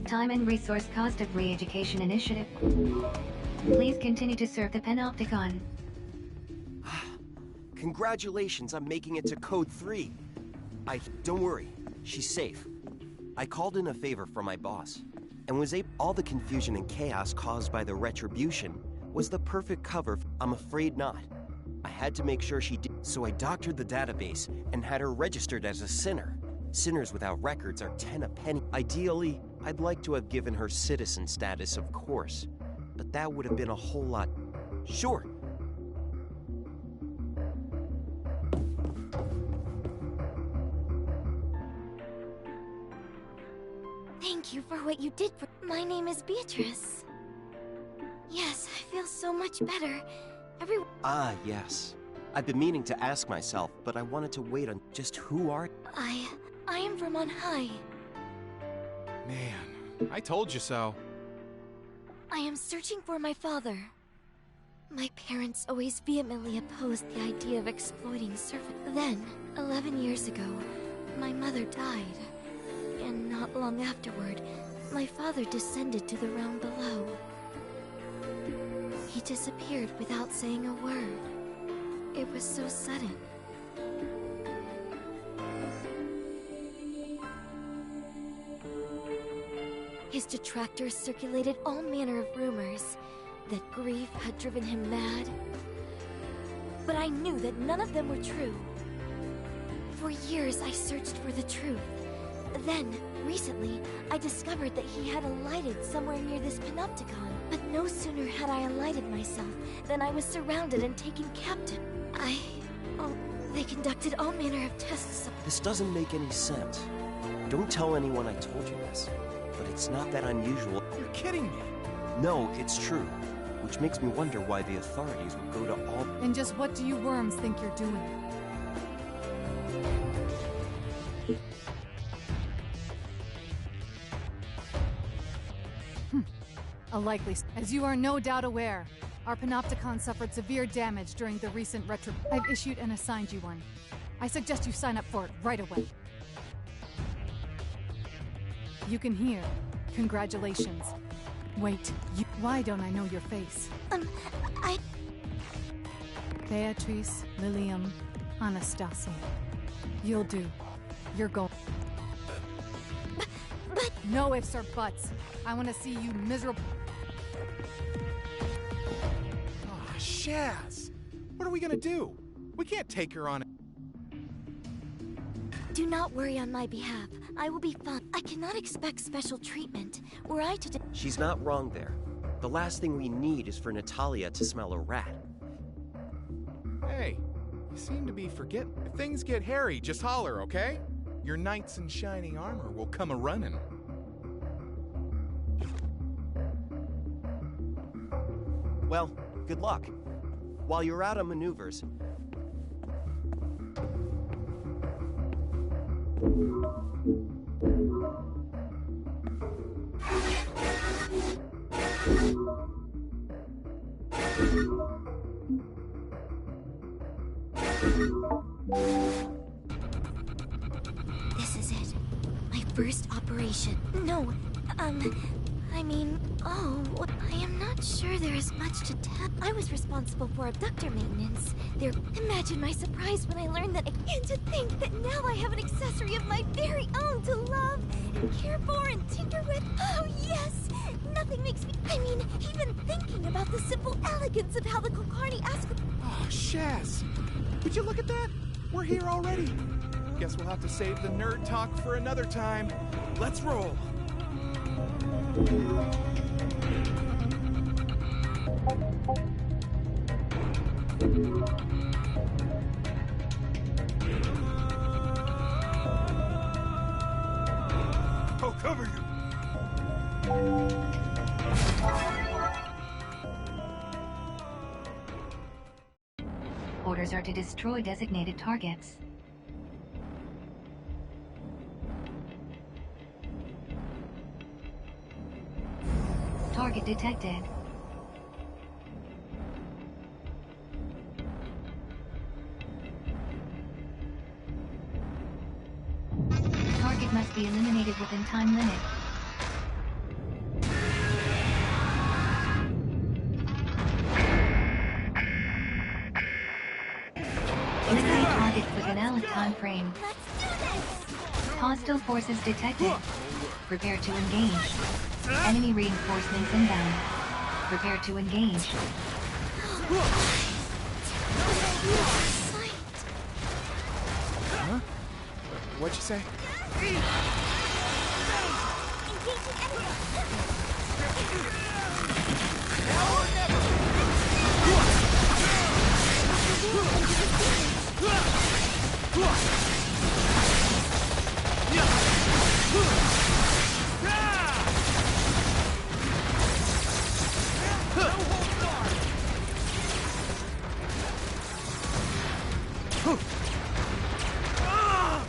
Time and Resource Cost of Re-Education Initiative. Please continue to serve the Panopticon. Congratulations on making it to Code 3. Don't worry, she's safe. I called in a favor from my boss, and was able. All the confusion and chaos caused by the Retribution was the perfect cover. I'm afraid not. I had to make sure she did, so I doctored the database and had her registered as a sinner. Sinners without records are 10 a penny. Ideally, I'd like to have given her citizen status, of course, but that would have been a whole lot. Sure. Thank you for what you did for— My name is Beatrice. Yes, I feel so much better. Ah, yes. I've been meaning to ask myself, but I wanted to wait on— Just who are— I am from on high. Man, I told you so. I am searching for my father. My parents always vehemently opposed the idea of exploiting servants. Then, 11 years ago, my mother died. And not long afterward, my father descended to the realm below. He disappeared without saying a word. It was so sudden. His detractors circulated all manner of rumors that grief had driven him mad. But I knew that none of them were true. For years I searched for the truth. Then, recently, I discovered that he had alighted somewhere near this Panopticon. But no sooner had I alighted myself than I was surrounded and taken captive. They conducted all manner of tests. This doesn't make any sense. Don't tell anyone I told you this, but it's not that unusual. You're kidding me. No, it's true. Which makes me wonder why the authorities would go to all— And just what do you worms think you're doing? A likely— As you are no doubt aware, our Panopticon suffered severe damage during the recent I've issued and assigned you one. I suggest you sign up for it right away. You can hear. Congratulations. Wait, why don't I know your face? Beatrice Lilium Anastasia. You'll do. You're going. But— No ifs or buts. I want to see you miserable. Oh, Shaz! What are we gonna do? We can't take her on. Do not worry on my behalf. I will be fine. I cannot expect special treatment. Were I to— She's not wrong there. The last thing we need is for Natalia to smell a rat. Hey, you seem to be forgetting. If things get hairy, just holler, okay? Your knights in shining armor will come a-running. Well, good luck. While you're out on maneuvers... This is it. My first operation. No, I am not sure there is much to tell. I was responsible for abductor maintenance. Imagine my surprise when I learned that— And to think that now I have an accessory of my very own to love, and care for, and tinker with. Oh, yes! Nothing makes me— even thinking about the simple elegance of how the Kulkarni ask— Oh, Shaz! Would you look at that? We're here already. Guess we'll have to save the nerd talk for another time. Let's roll! I'll cover you! Orders are to destroy designated targets. Target detected. Target must be be eliminated within time limit. Eliminate targets within Alec time frame. Hostile forces detected. Prepare to engage. Enemy reinforcements inbound. Prepare to engage. Huh? What'd you say?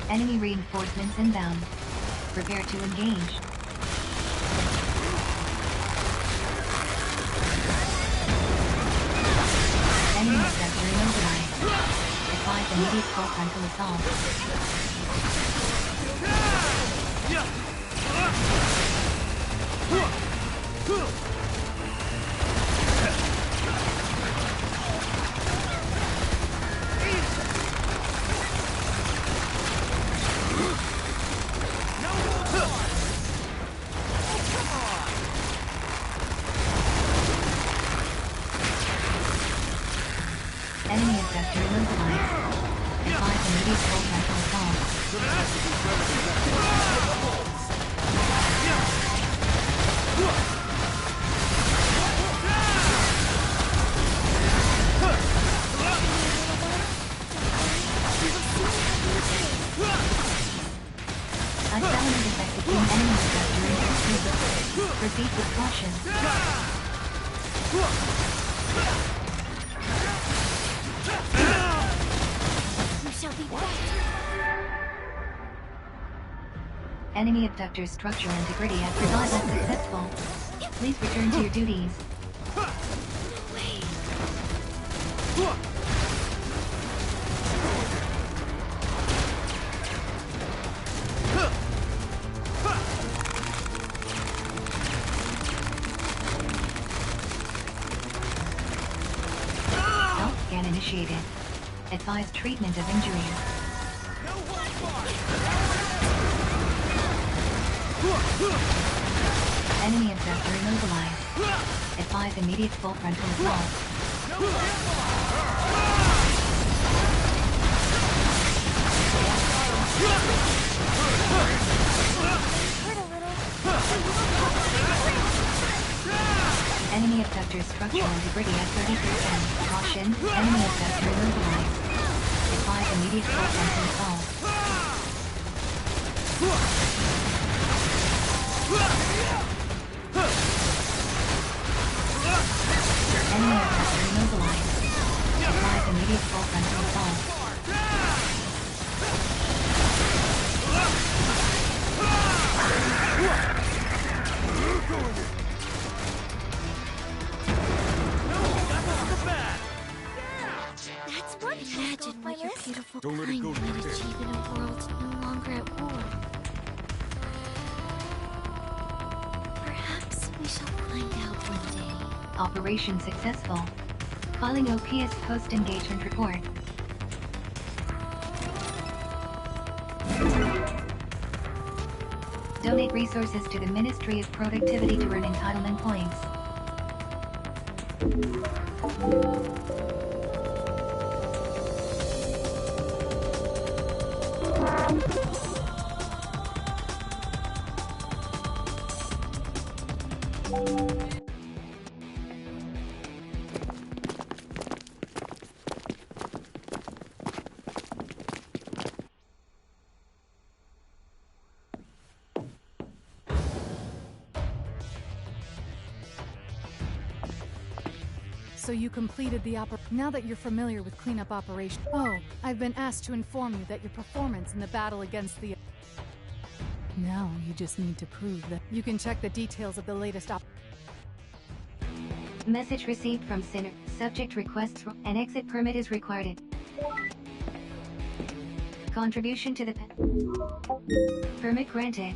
Enemy reinforcements inbound. Prepare to engage. Enemy sector immobilized. Advise immediate full frontal assault. Enemy sector immobilized. Advise immediate full frontal assault. A felony detected in enemy sector interference. Proceed with caution. You shall be back. Enemy abductor's structural integrity as resolved successful. Please return to your duties. Self-scan initiated. Advise treatment of injuries. Enemy abductor immobilized. Advise immediate full frontal assault. Hurt a little. Enemy abductor's structural integrity at 30%. Caution, enemy abductor immobilized. Advise immediate full frontal assault. Enemy abductor immobilized. Advise immediate full frontal assault. That's one. Imagine what your beautiful Don't let it kind go, might Dante. achieve in a world no longer at war. Perhaps we shall find out one day. Operation successful. Filing OPS post-engagement report. Donate resources to the Ministry of Productivity to earn entitlement points. So you completed the Now that you're familiar with cleanup operation. Oh, I've been asked to inform you that your performance in the battle against the... Now you just need to prove that you can check the details of the latest Message received from Sinner. Subject requests an exit permit is required. Contribution to the permit granted.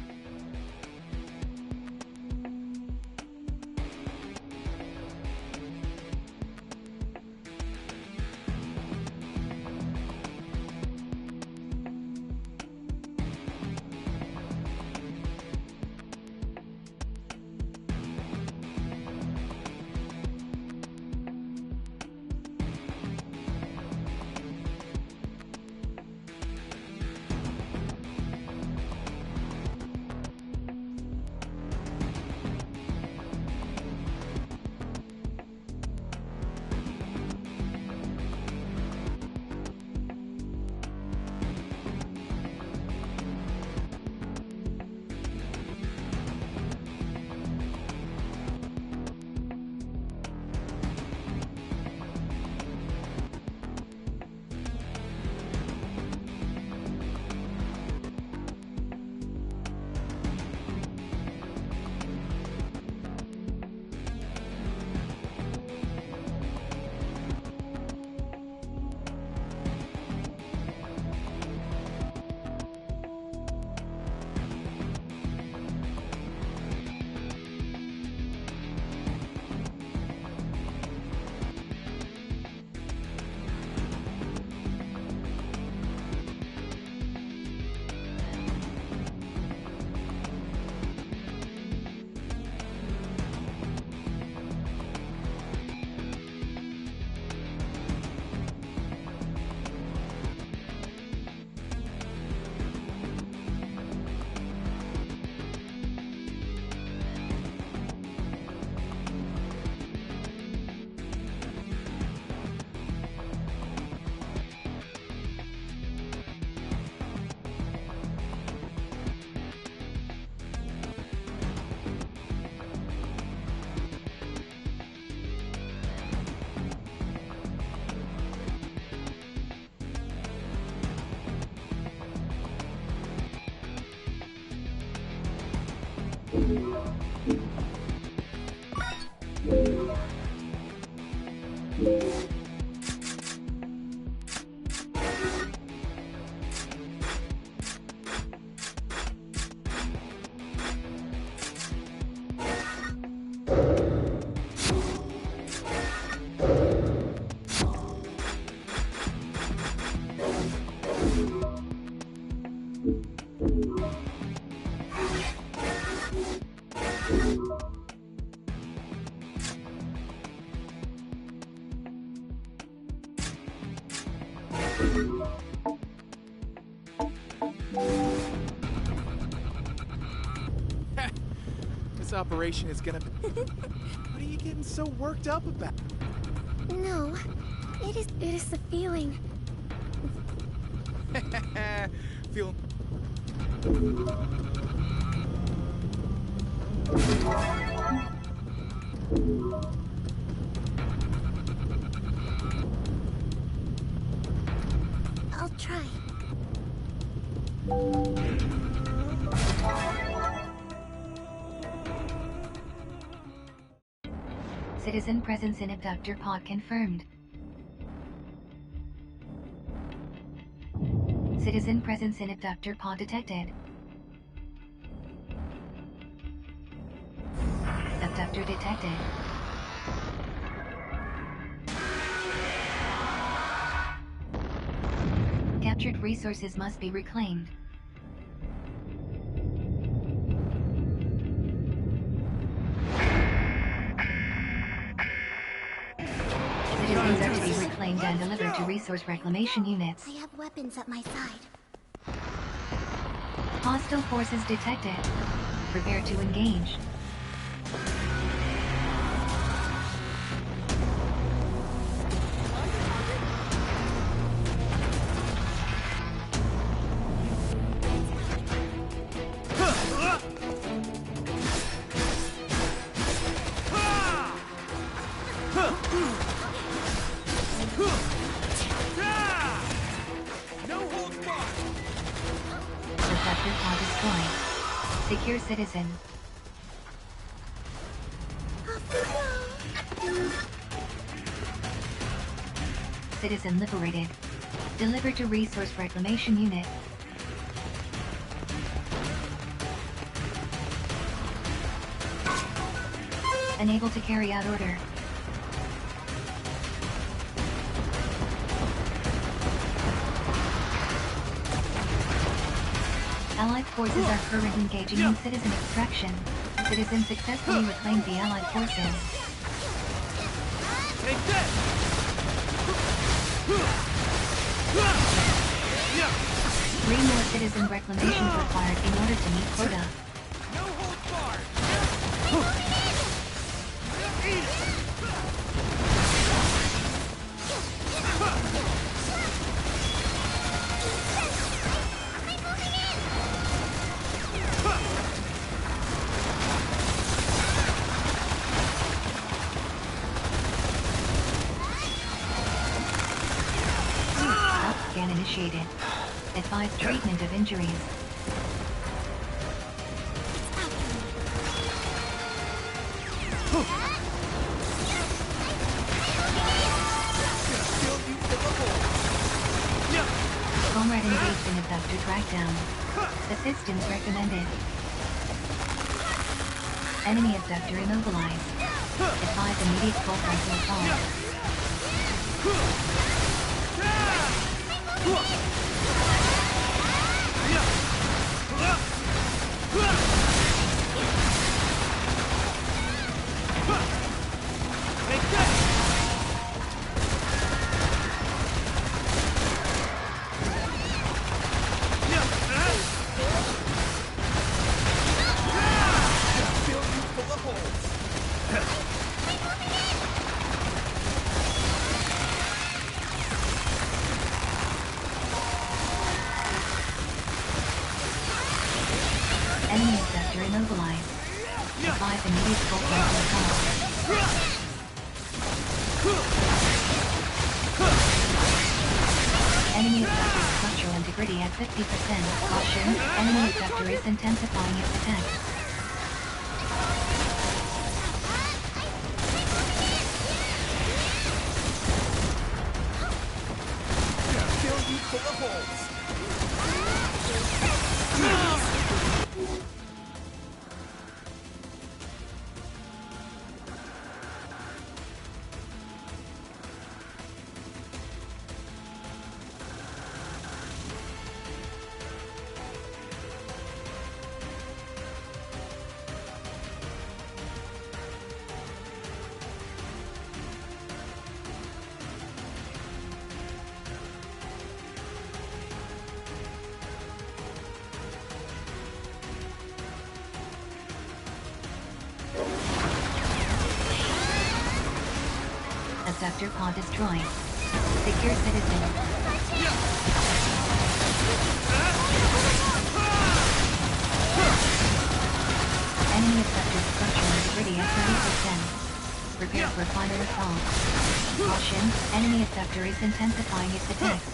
This operation is gonna... What are you getting so worked up about? No, it is the feeling. Feel... I'll try. Citizen presence in abductor pod confirmed. Citizen presence in abductor pod detected. Abductor detected. Captured resources must be reclaimed. Citizens are to be reclaimed and delivered to resource reclamation units. I have weapons at my side. Hostile forces detected. Prepare to engage. Abductor pod destroyed. Secure citizen. Citizen liberated. Deliver to Resource Reclamation Unit. Unable to carry out order. Allied forces are currently engaging in citizen extraction. Citizens successfully reclaimed the Allied forces. Take this! 3 more citizen reclamations required in order to meet quota. No holds barred! Eat it! Scan initiated. Advise treatment of injuries. Comrade engaged in abductor trackdown. Assistance recommended. Enemy abductor immobilized. Advise immediate full frontal assault. Enemy abductor immobilized. Advise immediate full frontal assault. Enemy abductor structural integrity at 50%. Caution, enemy abductor is intensifying its attack. Kill you full of holes! Abductor pod destroyed. Secure citizen. Enemy abductor structural integrity at 30%. Prepare for final assault. Caution, enemy abductor is intensifying its attacks.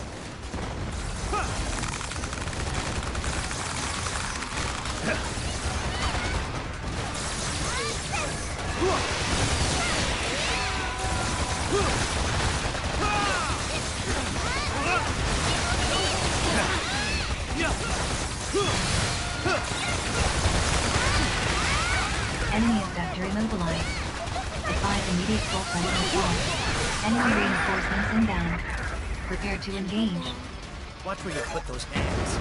Enemy abductor immobilized. Advise immediate full frontal assault. Enemy reinforcements inbound. Prepare to engage. Watch where you put those hands.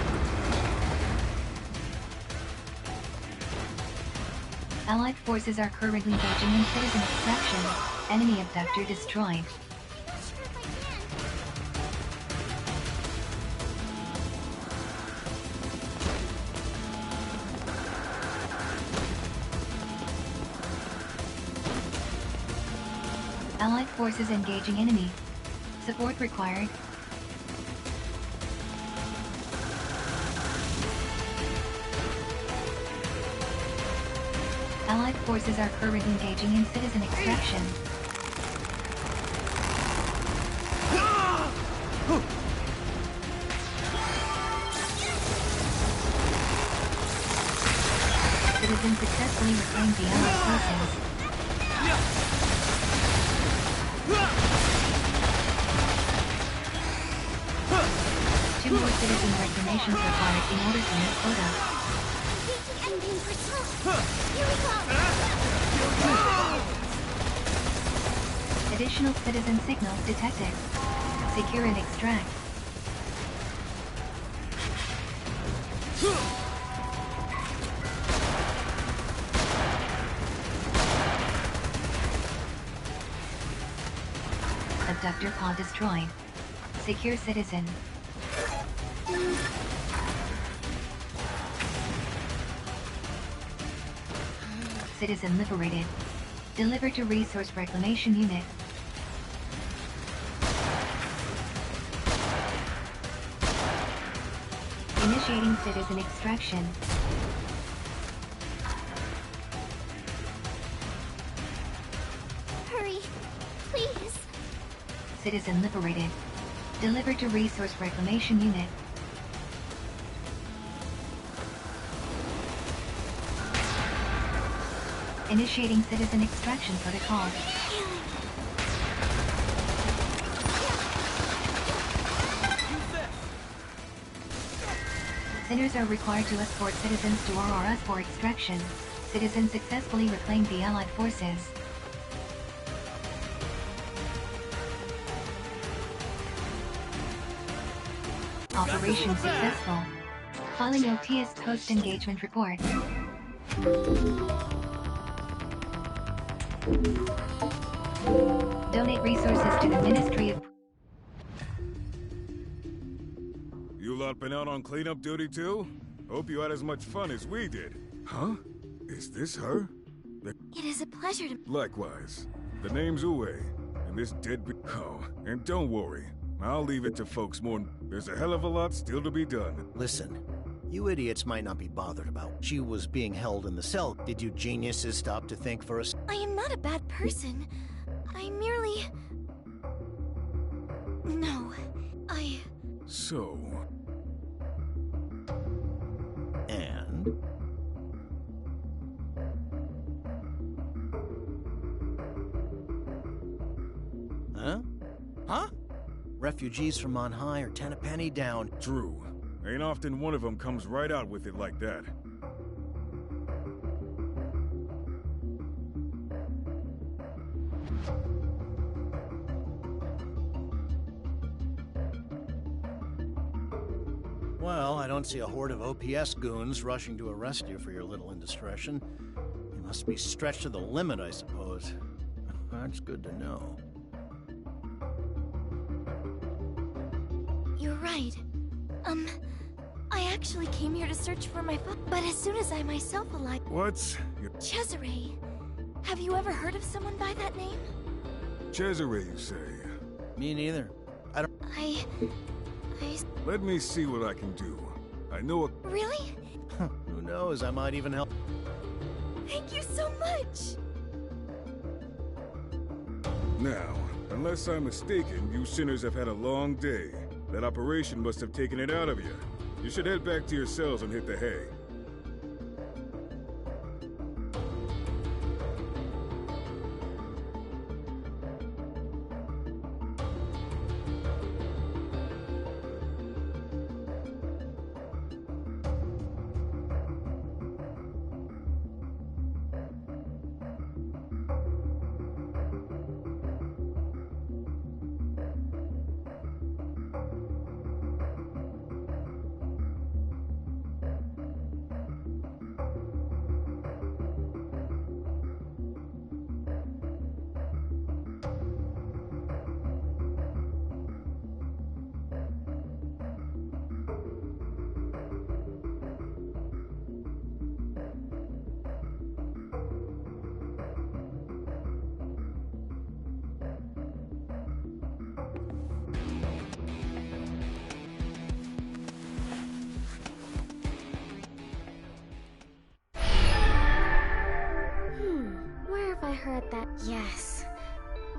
Allied forces are currently engaging in citizen extraction. Enemy abductor destroyed. Allied forces engaging enemy. Support required. Allied forces are currently engaging in citizen extraction. Citizens successfully reclaimed the Allied forces. 2 more citizen reclamations required in order to meet quota. Engaging endgame patrol! Here we go! Additional citizen signals detected. Secure and extract. Abductor pod destroyed. Secure citizen. Citizen liberated. Delivered to Resource Reclamation Unit. Initiating citizen extraction. Hurry, please. Citizen liberated. Delivered to Resource Reclamation Unit. Initiating citizen extraction protocol. Sinners are required to escort citizens to RRS for extraction. Citizens successfully reclaimed the Allied forces. Operation successful. Filing OTS post-engagement report. Donate resources to the Ministry of... You lot been out on cleanup duty too? Hope you had as much fun as we did. Huh? Is this her? It is a pleasure to... Likewise. The name's Uwe, and this dead Oh, and don't worry. I'll leave it to folks more... There's a hell of a lot still to be done. Listen, you idiots might not be bothered about. She was being held in the cell. Did you geniuses stop to think for us? I am not a bad person. I merely... No, I... So... And? Huh? Huh? Refugees from on high are 10 a penny down. True. Ain't often one of them comes right out with it like that. Well, I don't see a horde of OPS goons rushing to arrest you for your little indiscretion. You must be stretched to the limit, I suppose. That's good to know. You're right. I actually came here to search for my father, but as soon as I myself alighted... What's... Cesare. Have you ever heard of someone by that name? Cesare, you say? Me neither. I... Let me see what I can do. I know a... Really? Who knows, I might even help. Thank you so much! Now, unless I'm mistaken, you sinners have had a long day. That operation must have taken it out of you. You should head back to your cells and hit the hay. Where have I heard that? Yes.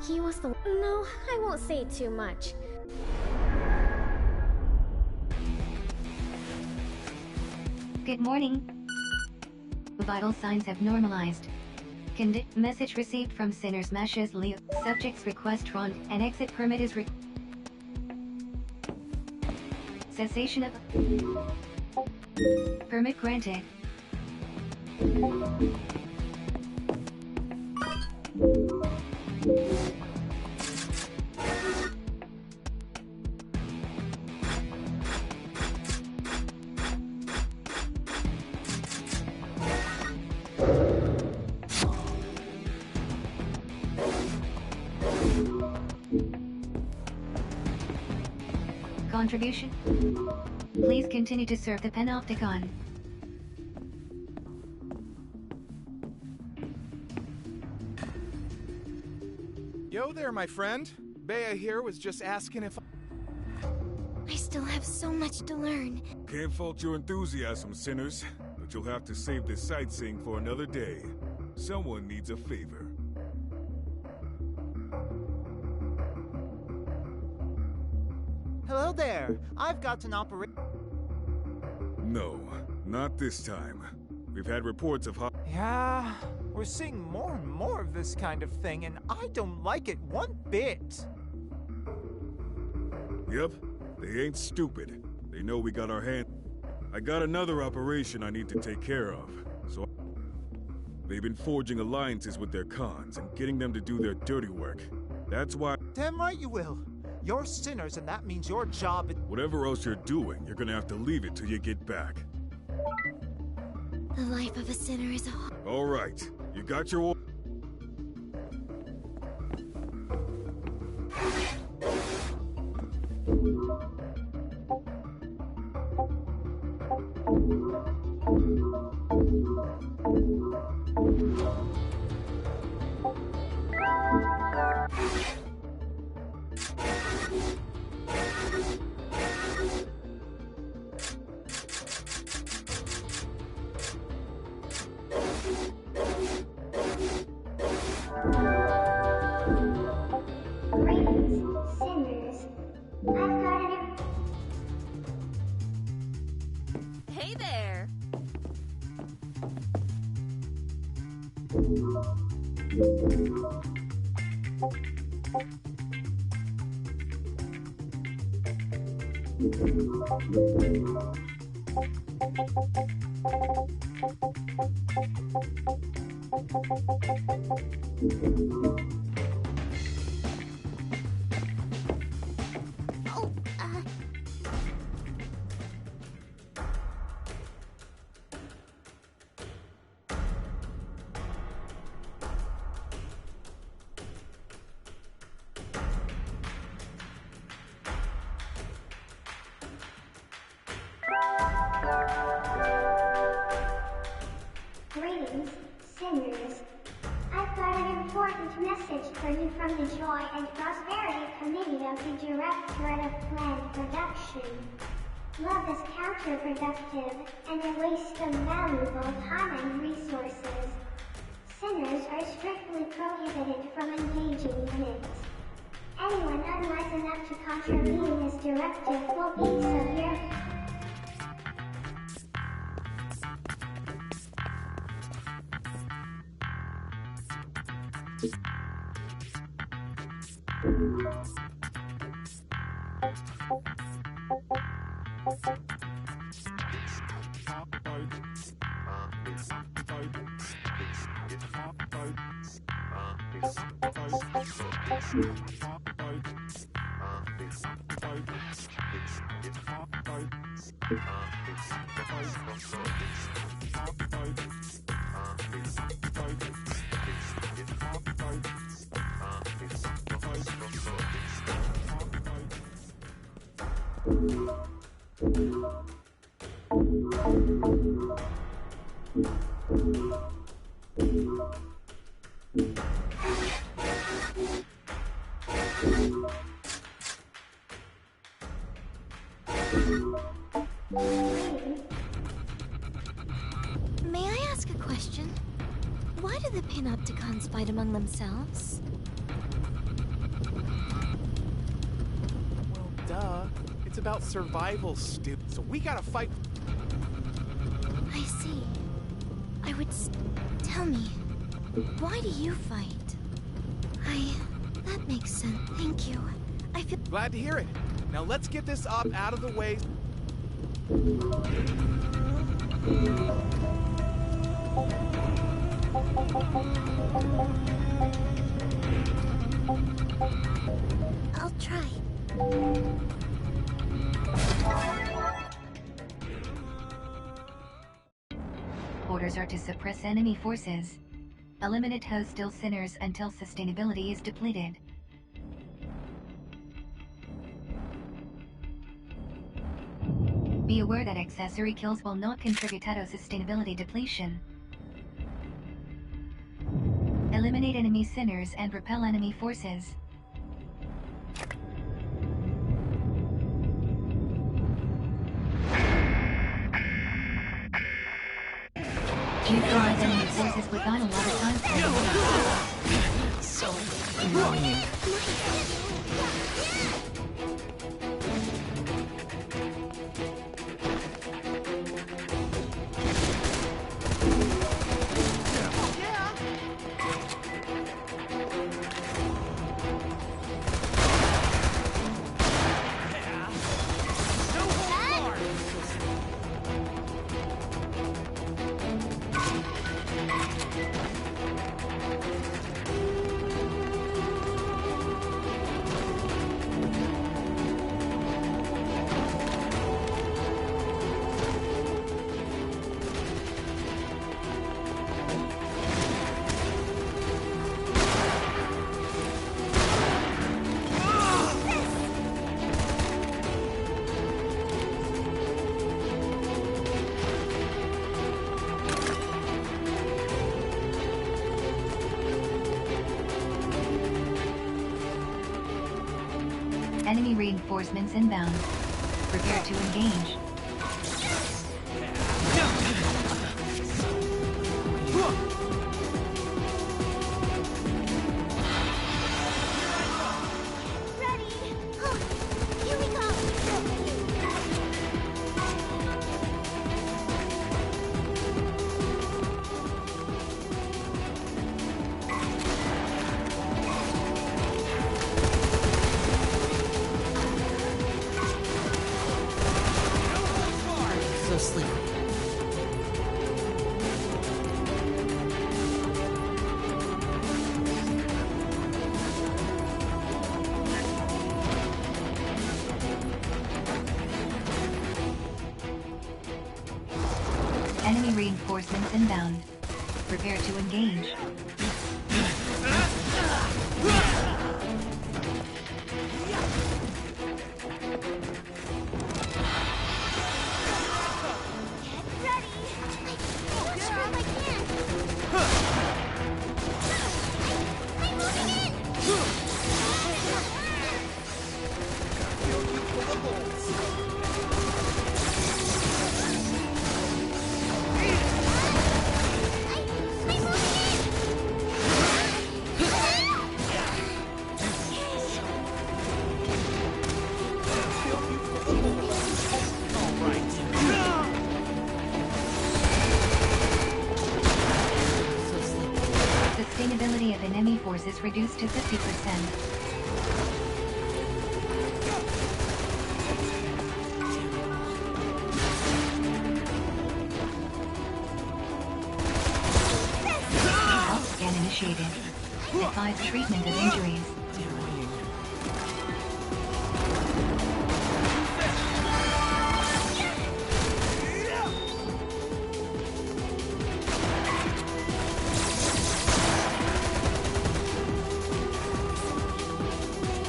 He was the... No, I won't say too much. Good morning. Vital signs have normalized. Message received from Sinners Meshes Leo. Subject's request run. An exit permit is Cessation of... Permit granted. Contribution? Please continue to serve the Panopticon. Yo there, my friend. Bea here was just asking if... I still have so much to learn. Can't fault your enthusiasm, sinners, but you'll have to save this sightseeing for another day. Someone needs a favor. Hello there. I've got an operation. No, not this time. We've had reports of how... Yeah, we're seeing more and more of this kind of thing, and I don't like it one bit. Yep, they ain't stupid. They know we got our hand... I got another operation I need to take care of, so... They've been forging alliances with their cons and getting them to do their dirty work. That's why... Damn right you will. You're sinners, and that means your job is... Whatever else you're doing, you're gonna have to leave it till you get back. The life of a sinner is a... All right, you got your... Hey there! Greetings, sinners. I've got an important message for you from the Joy and Prosperity Committee of the Directorate of Planned Production. Love is counterproductive and a waste of valuable time and resources. Sinners are strictly prohibited from engaging in it. Anyone unwise enough to contravene this directive will be severe. May I ask a question? Why do the Panopticons fight among themselves? Well, duh. It's about survival, stupid. So we gotta fight... I see. Tell me, why do you fight? That makes sense. Thank you. I feel... Glad to hear it. Now let's get this up out of the way. I'll try. Orders are to suppress enemy forces. Eliminate hostile sinners until sustainability is depleted. Be aware that accessory kills will not contribute to sustainability depletion. Eliminate enemy sinners and repel enemy forces. Neutralize enemy forces without a lot of time for So annoying. Enemy reinforcements inbound. Prepare to engage. So sleepy. Enemy reinforcements inbound. Prepare to engage. Sustainability of enemy forces reduced to 50%. Health scan initiated. Advise treatment of injuries.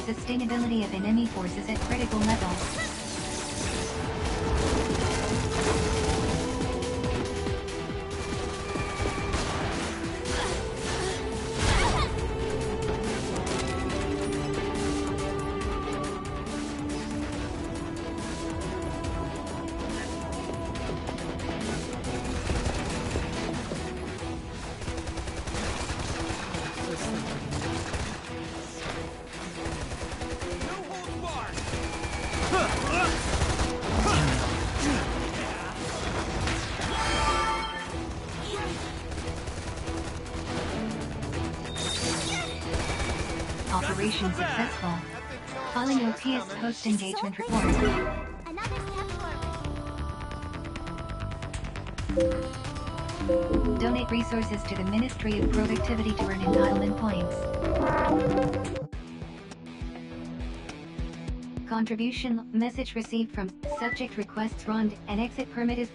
Sustainability of enemy forces at critical levels. Operation successful. Following OPS post-engagement report. Another step forward. Donate resources to the Ministry of Productivity to earn entitlement points. Contribution message received from subject requests Rond and exit permit is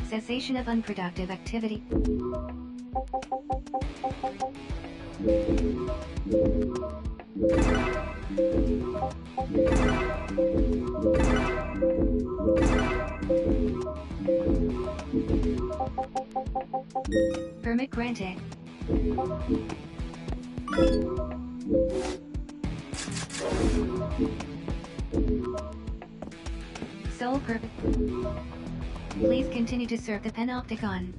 cessation of unproductive activity. Permit granted. Sole purpose. Please continue to serve the Panopticon.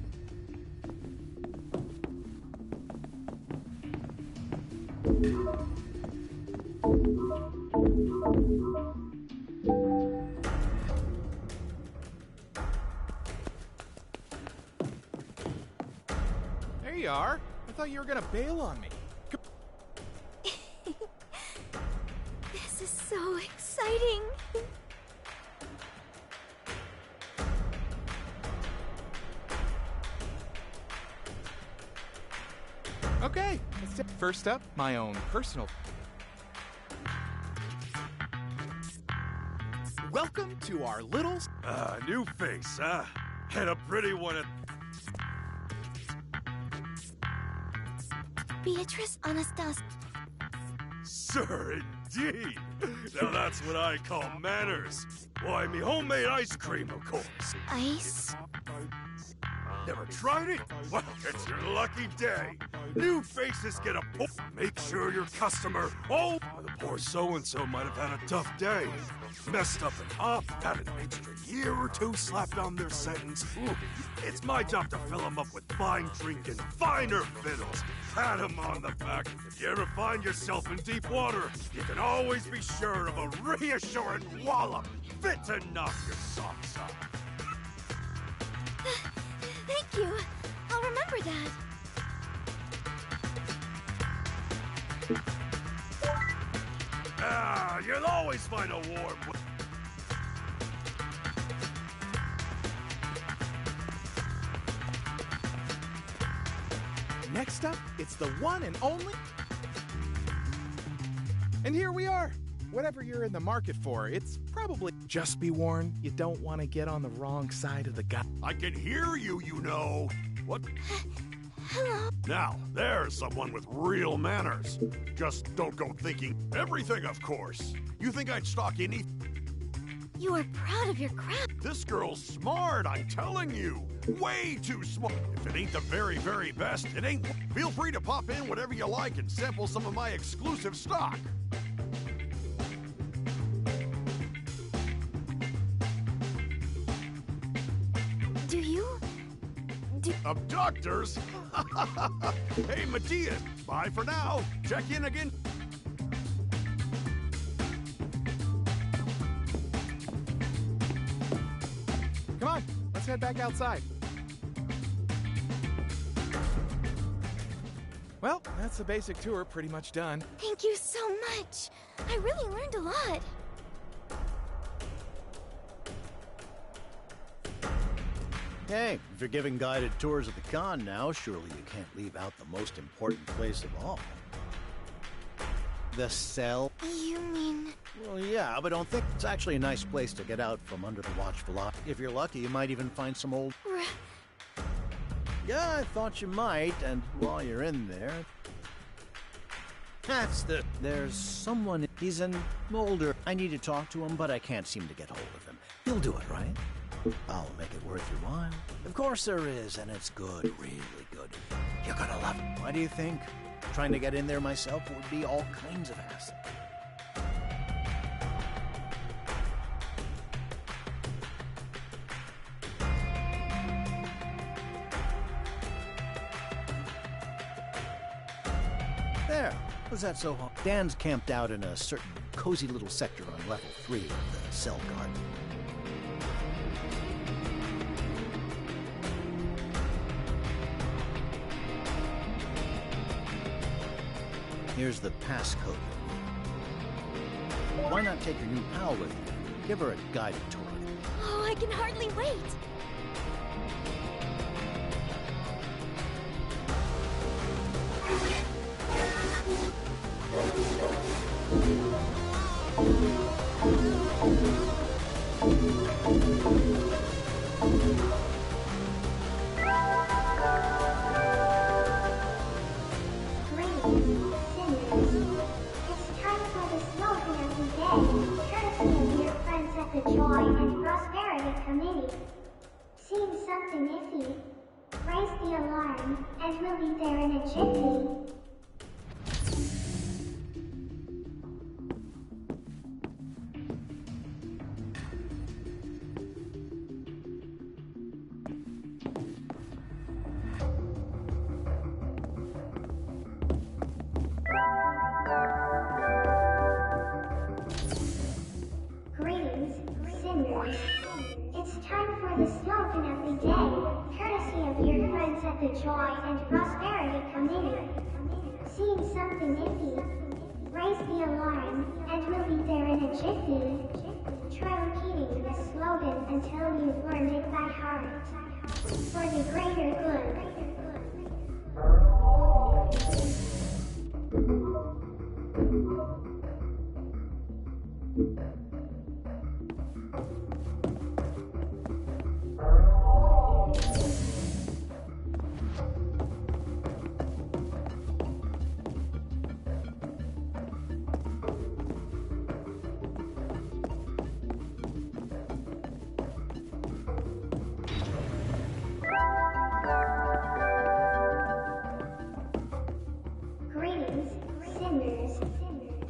There you are. I thought you were gonna bail on me. This is so exciting. Okay, first up, my own personal. Welcome to our little... New face, huh? And a pretty one at... Beatrice Anastasia. Sir, indeed. Now that's what I call manners. Why, me homemade ice cream, of course. Ice? Never tried it? Well, it's your lucky day. New faces get a pull. Make sure your customer... Oh, the poor so-and-so might have had a tough day. Messed up and up, had an extra year or two slapped on their sentence. Ooh, it's my job to fill them up with fine drink and finer fiddles. Pat him on the back. If you ever find yourself in deep water, you can always be sure of a reassuring wallop fit to knock your socks off. Thank you. I'll remember that. You'll always find a warm... Next up, it's the one and only... And here we are. Whatever you're in the market for, it's probably... Just be warned, you don't want to get on the wrong side of the gun. I can hear you, you know. What? Hello. Now, there's someone with real manners. Just don't go thinking everything, of course. You think I'd stalk anything? You are proud of your craft. This girl's smart, I'm telling you. Way too smart. If it ain't the very, very best, it ain't... Feel free to pop in whatever you like and sample some of my exclusive stock. Do you... Abductors? Hey, Matthias, bye for now. Check in again. Come on, let's head back outside. Well, that's the basic tour pretty much done. Thank you so much. I really learned a lot. Hey, if you're giving guided tours of the con now, surely you can't leave out the most important place of all. The cell. You mean... Well, yeah, but don't think it's actually a nice place to get out from under the watchful eye. If you're lucky, you might even find some old... Yeah, I thought you might, and while you're in there... There's someone... He's an older... I need to talk to him, but I can't seem to get hold of him. You'll do it, right? I'll make it worth your while. Of course there is, and it's good, really good. You're gonna love it. Why do you think? Trying to get in there myself would be all kinds of hassle. There. Was that so hot? Dan's camped out in a certain cozy little sector on level 3 of the cell garden. Here's the passcode. Why not take your new pal with you? Give her a guided tour. Oh, I can hardly wait! Joy and Prosperity Committee. Seeing something iffy, raise the alarm, and we'll be there in a jiffy. It's time for the slogan of the day, courtesy of your friends at the Joy and Prosperity Committee. Seeing something iffy, raise the alarm, and we'll be there in a jiffy. Try repeating the slogan until you've learned it by heart. For the greater good. Greetings, sinners.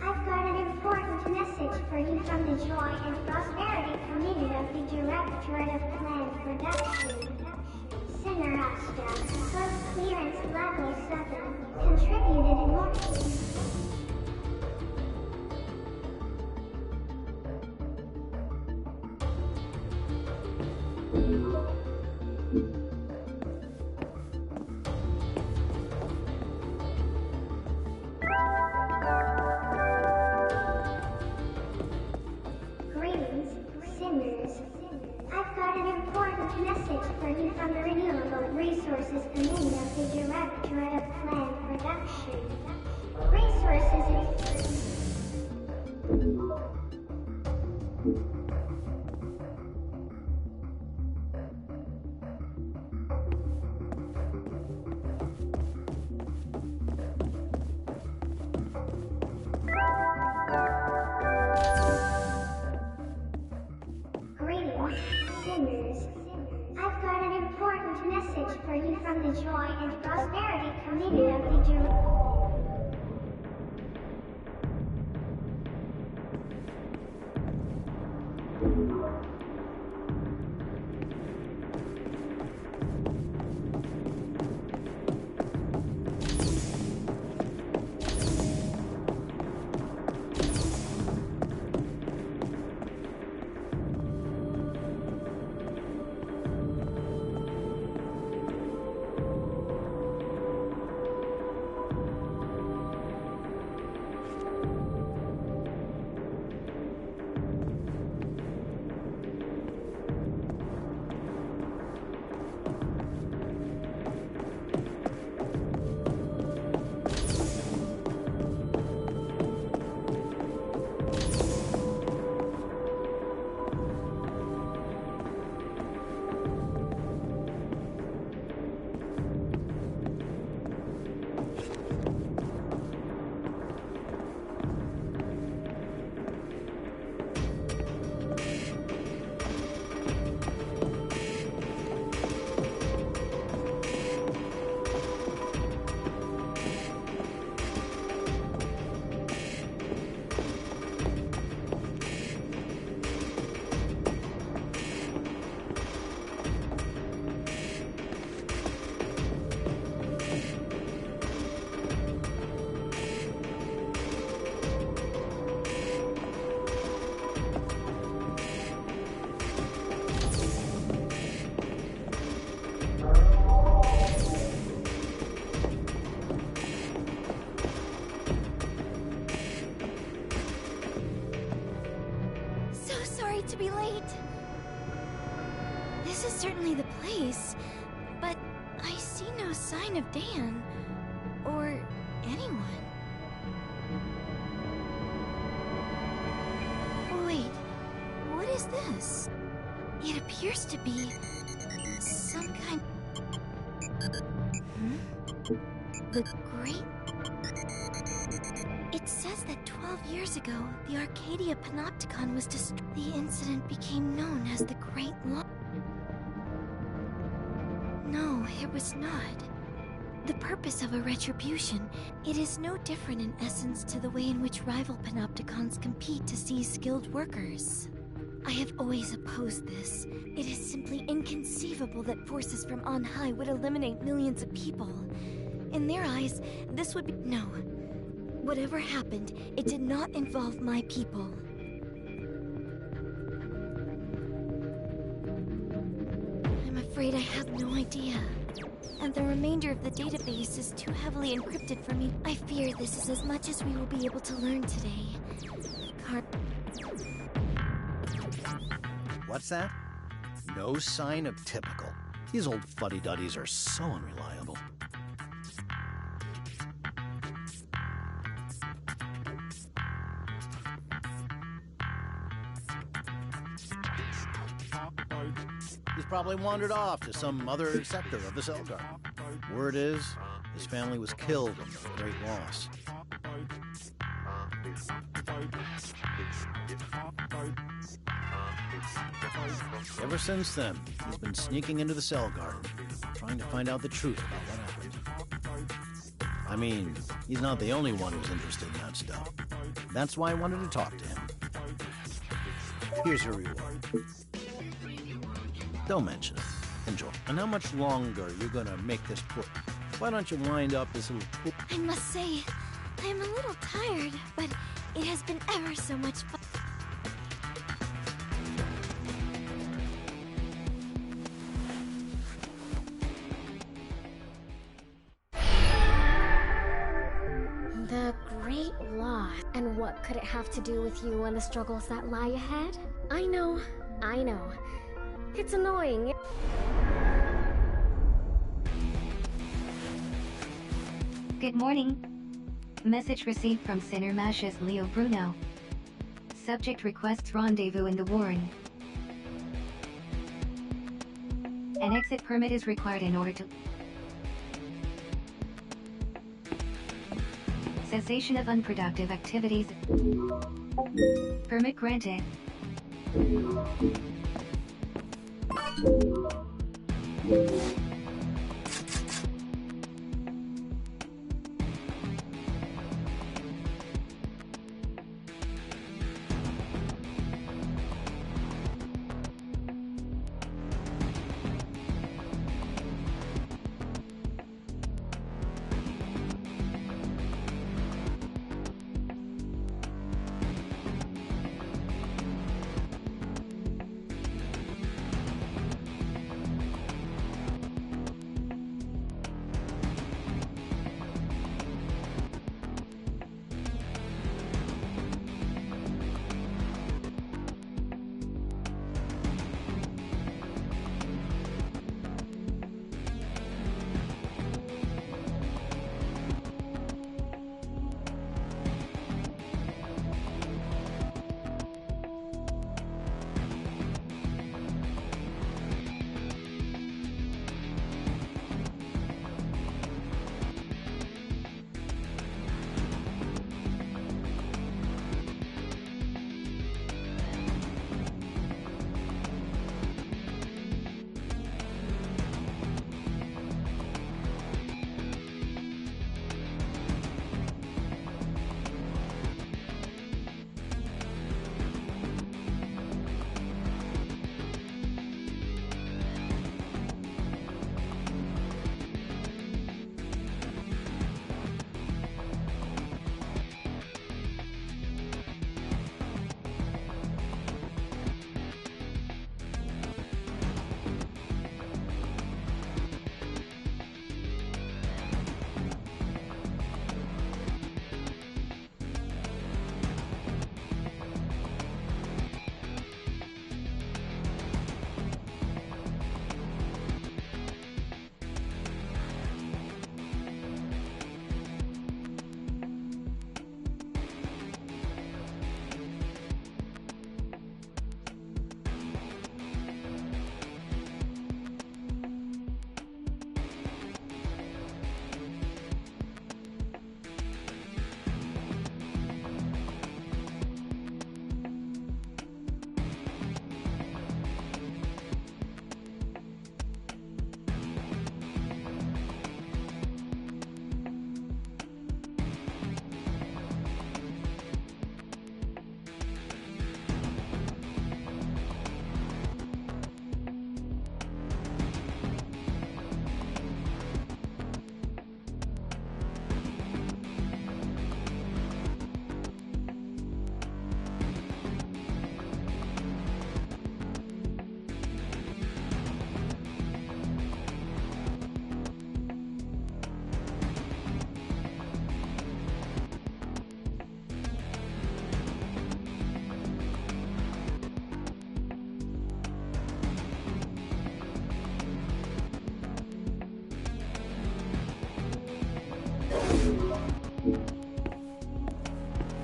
I've got an important message for you from the Joy and Prosperity Committee of the Directorate of Planned Production. Sinner Asta, close clearance level 7, contributed more. Greetings, sinners. I've got an important message for you from the Renewable Resources Committee of the Directorate of Planned Production. Resources Greetings, sinners. I've got an important message for you from the Joy and Prosperity Committee of the certainly the place, but I see no sign of Dan. Or anyone. Wait, what is this? It appears to be some kind... The Great... It says that 12 years ago, the Arcadia Panopticon was destroyed. The incident became known as the Great Loss. No, it was not. The purpose of a retribution, it is no different in essence to the way in which rival Panopticons compete to seize skilled workers. I have always opposed this. It is simply inconceivable that forces from on high would eliminate millions of people. In their eyes, this would be... No. Whatever happened, it did not involve my people. I'm afraid I have no idea. And the remainder of the database is too heavily encrypted for me. I fear this is as much as we will be able to learn today. What's that? No sign of typical. These old fuddy-duddies are so unreliable. He's probably wandered off to some other sector of the Selgar. Word is, his family was killed in the Great Loss. Ever since then, he's been sneaking into the Selgar, trying to find out the truth about what happened. I mean, he's not the only one who's interested in that stuff. That's why I wanted to talk to him. Here's your reward. Don't mention it. Enjoy. And how much longer are you gonna make this push? Why don't you wind up this little... I must say, I am a little tired, but it has been ever so much fun. The Great Loss. And what could it have to do with you and the struggles that lie ahead? I know. It's annoying. Good morning. Message received from Sinner Mash's Leo Bruno. Subject requests rendezvous in the Warren. An exit permit is required in order to... Cessation of unproductive activities. Permit granted.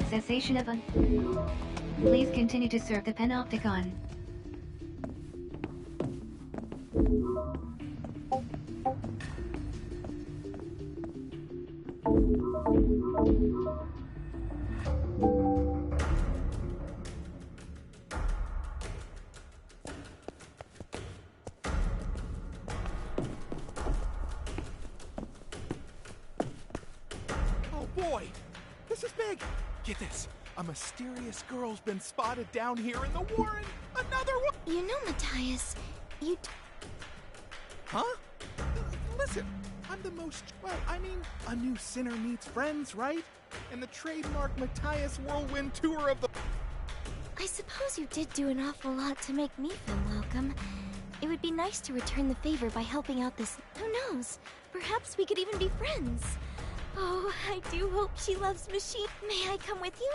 Cessation of Please continue to serve the Panopticon. Oh boy, this is big. Get this. A mysterious girl's been spotted down here in the Warren. Another one. You know, Matthias, Huh? Listen, I'm the most... Well, I mean, a new sinner meets friends, right? And the trademark Matthias Whirlwind Tour of the... I suppose you did do an awful lot to make me feel welcome. It would be nice to return the favor by helping out this... Who knows? Perhaps we could even be friends. Oh, I do hope she loves Machine. May I come with you?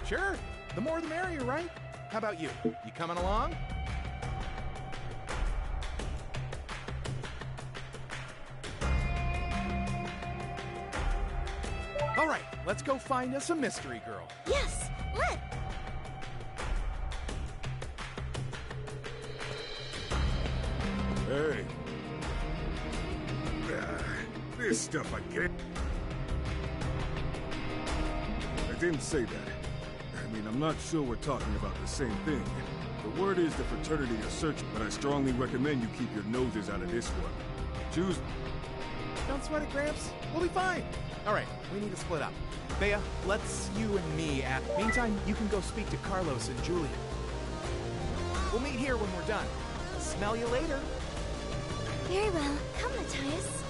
Sure. The more the merrier, right? How about you? You coming along? All right, let's go find us a mystery girl. Yes, let. Hey. This stuff I get. I didn't say that. I mean, I'm not sure we're talking about the same thing. The word is the fraternity is searching, but I strongly recommend you keep your noses out of this one. Choose. Don't sweat it, Gramps. We'll be fine. All right, we need to split up. Bea, let's you and me at... Meantime, you can go speak to Carlos and Julia. We'll meet here when we're done. Smell you later. Very well. Come, Matthias.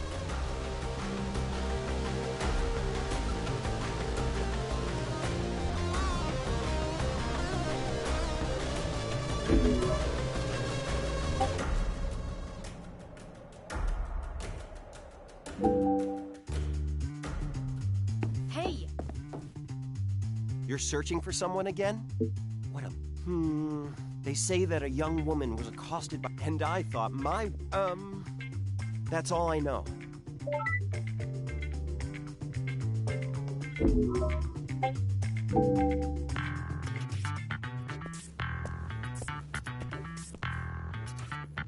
Hey! You're searching for someone again? What a... They say that a young woman was accosted by... And I thought my... That's all I know.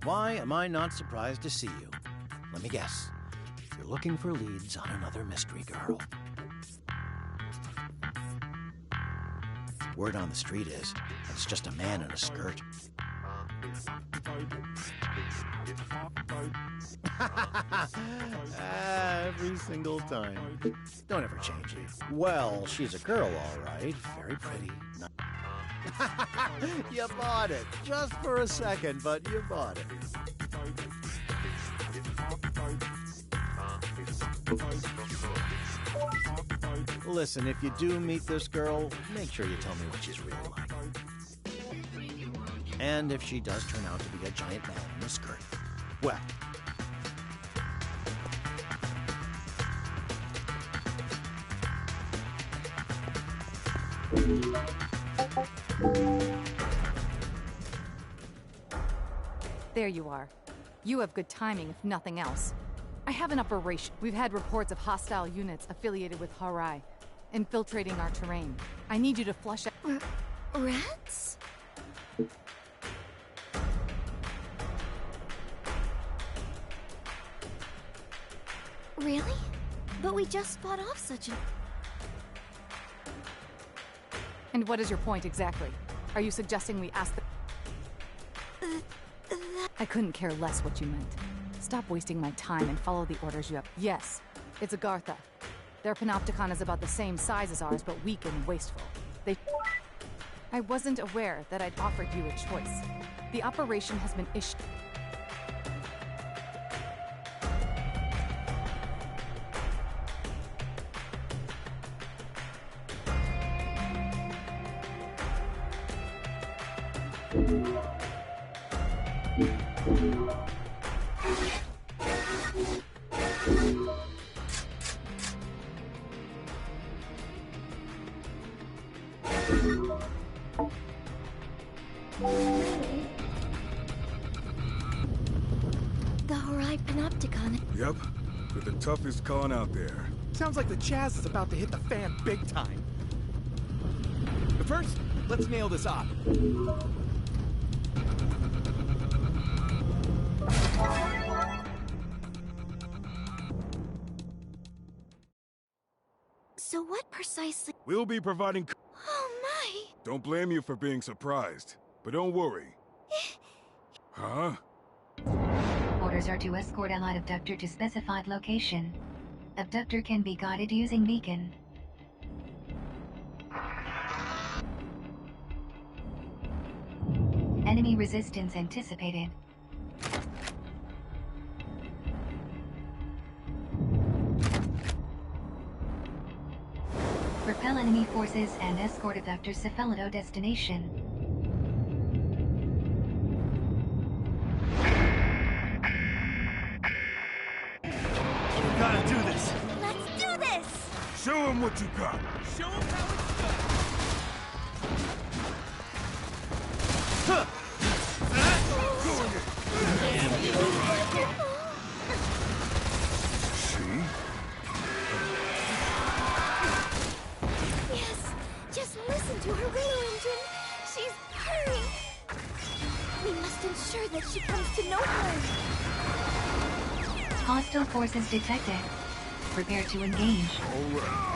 Why am I not surprised to see you? Let me guess. You're looking for leads on another mystery girl. Word on the street is that it's just a man in a skirt. Every single time. Don't ever change it. Well, she's a girl, all right. Very pretty. You bought it. Just for a second, but you bought it. Listen, if you do meet this girl, make sure you tell me what she's really like. And if she does turn out to be a giant man in a skirt, well... There you are. You have good timing, if nothing else. I have an operation. We've had reports of hostile units affiliated with Harai, infiltrating our terrain. I need you to flush out... Rats? Really? But we just fought off such a... And what is your point exactly? Are you suggesting we ask the... I couldn't care less what you meant. Stop wasting my time and follow the orders you have. Yes, it's Agartha. Their Panopticon is about the same size as ours, but weak and wasteful. I wasn't aware that I'd offered you a choice. The operation has been issued. The Harai Panopticon. Yep. with the toughest con out there. Sounds like the Chaz is about to hit the fan big time. But first, let's nail this op. So what precisely? We'll be providing... Oh my! Don't blame you for being surprised, but don't worry. Huh? Orders are to escort allied abductor to specified location. Abductor can be guided using beacon. Enemy resistance anticipated. Repel enemy forces and escort abductor Cephalodo destination. We gotta do this. Let's do this! Show him what you got! Show him how it's done! See? Yes! Just listen to her radio engine! She's purring! We must ensure that she comes to no harm! Hostile forces detected. Prepare to engage. All right.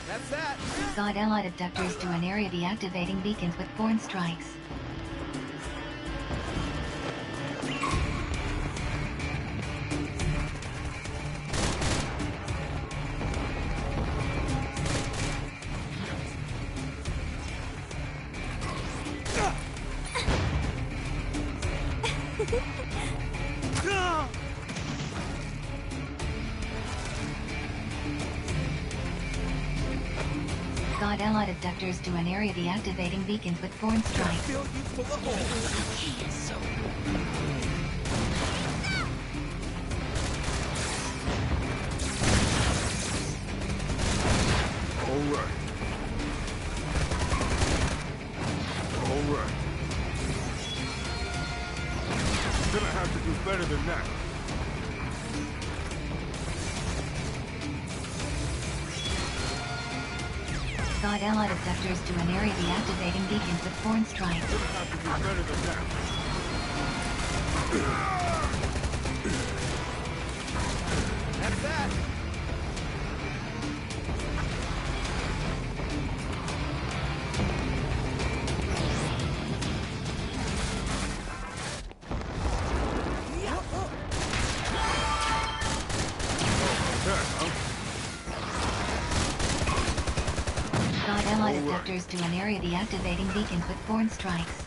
That's that! Guide allied abductors to an area deactivating beacons with foreign strikes. Guide allied abductors to an area deactivating beacons with foreign strikes. Fill you full of holes! All right. All right. Gonna have to do better than that. Guide allied abductors to an area deactivating beacons with foreign strikes. Gonna have to do better than that. That's that! That, huh? Guide allied abductors to an area deactivating beacons with foreign strikes.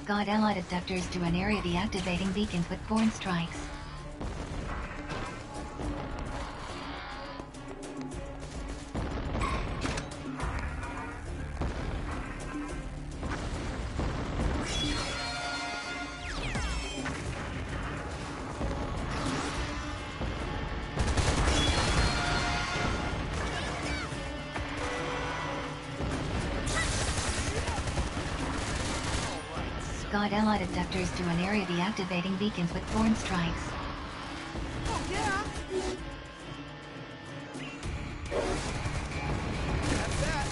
Guide allied abductors to an area deactivating beacons with foreign strikes. Guide allied abductors to an area deactivating beacons with foreign strikes. Oh, yeah! That's that!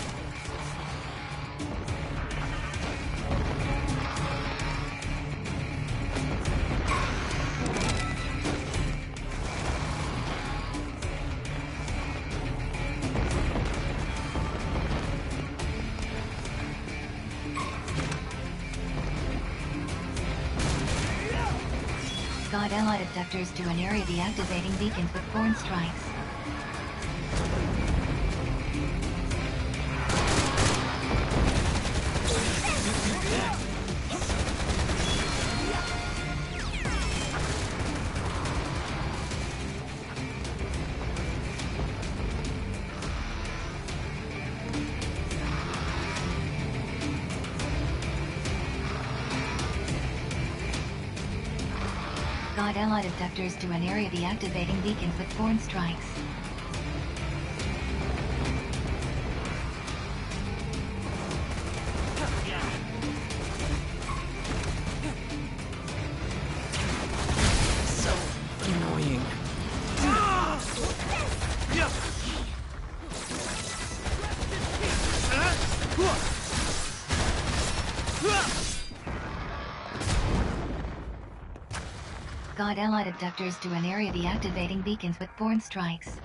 God allied abductors to an area deactivating beacons with foreign strikes. God allied abductors to an area deactivating beacons with foreign strikes. So annoying. God allied abductors to an area deactivating beacons with foreign strikes.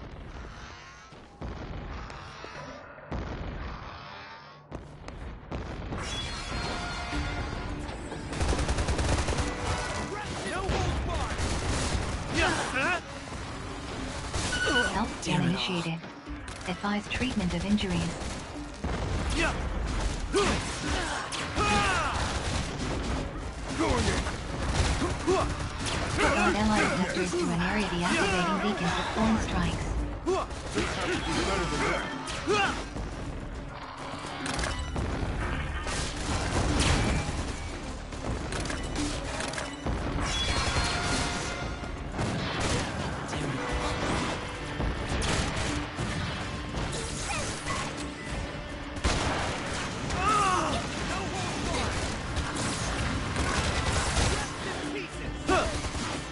Health scan initiated. Advise treatment of injuries. God allied abductors to an area deactivating beacons with foreign strikes.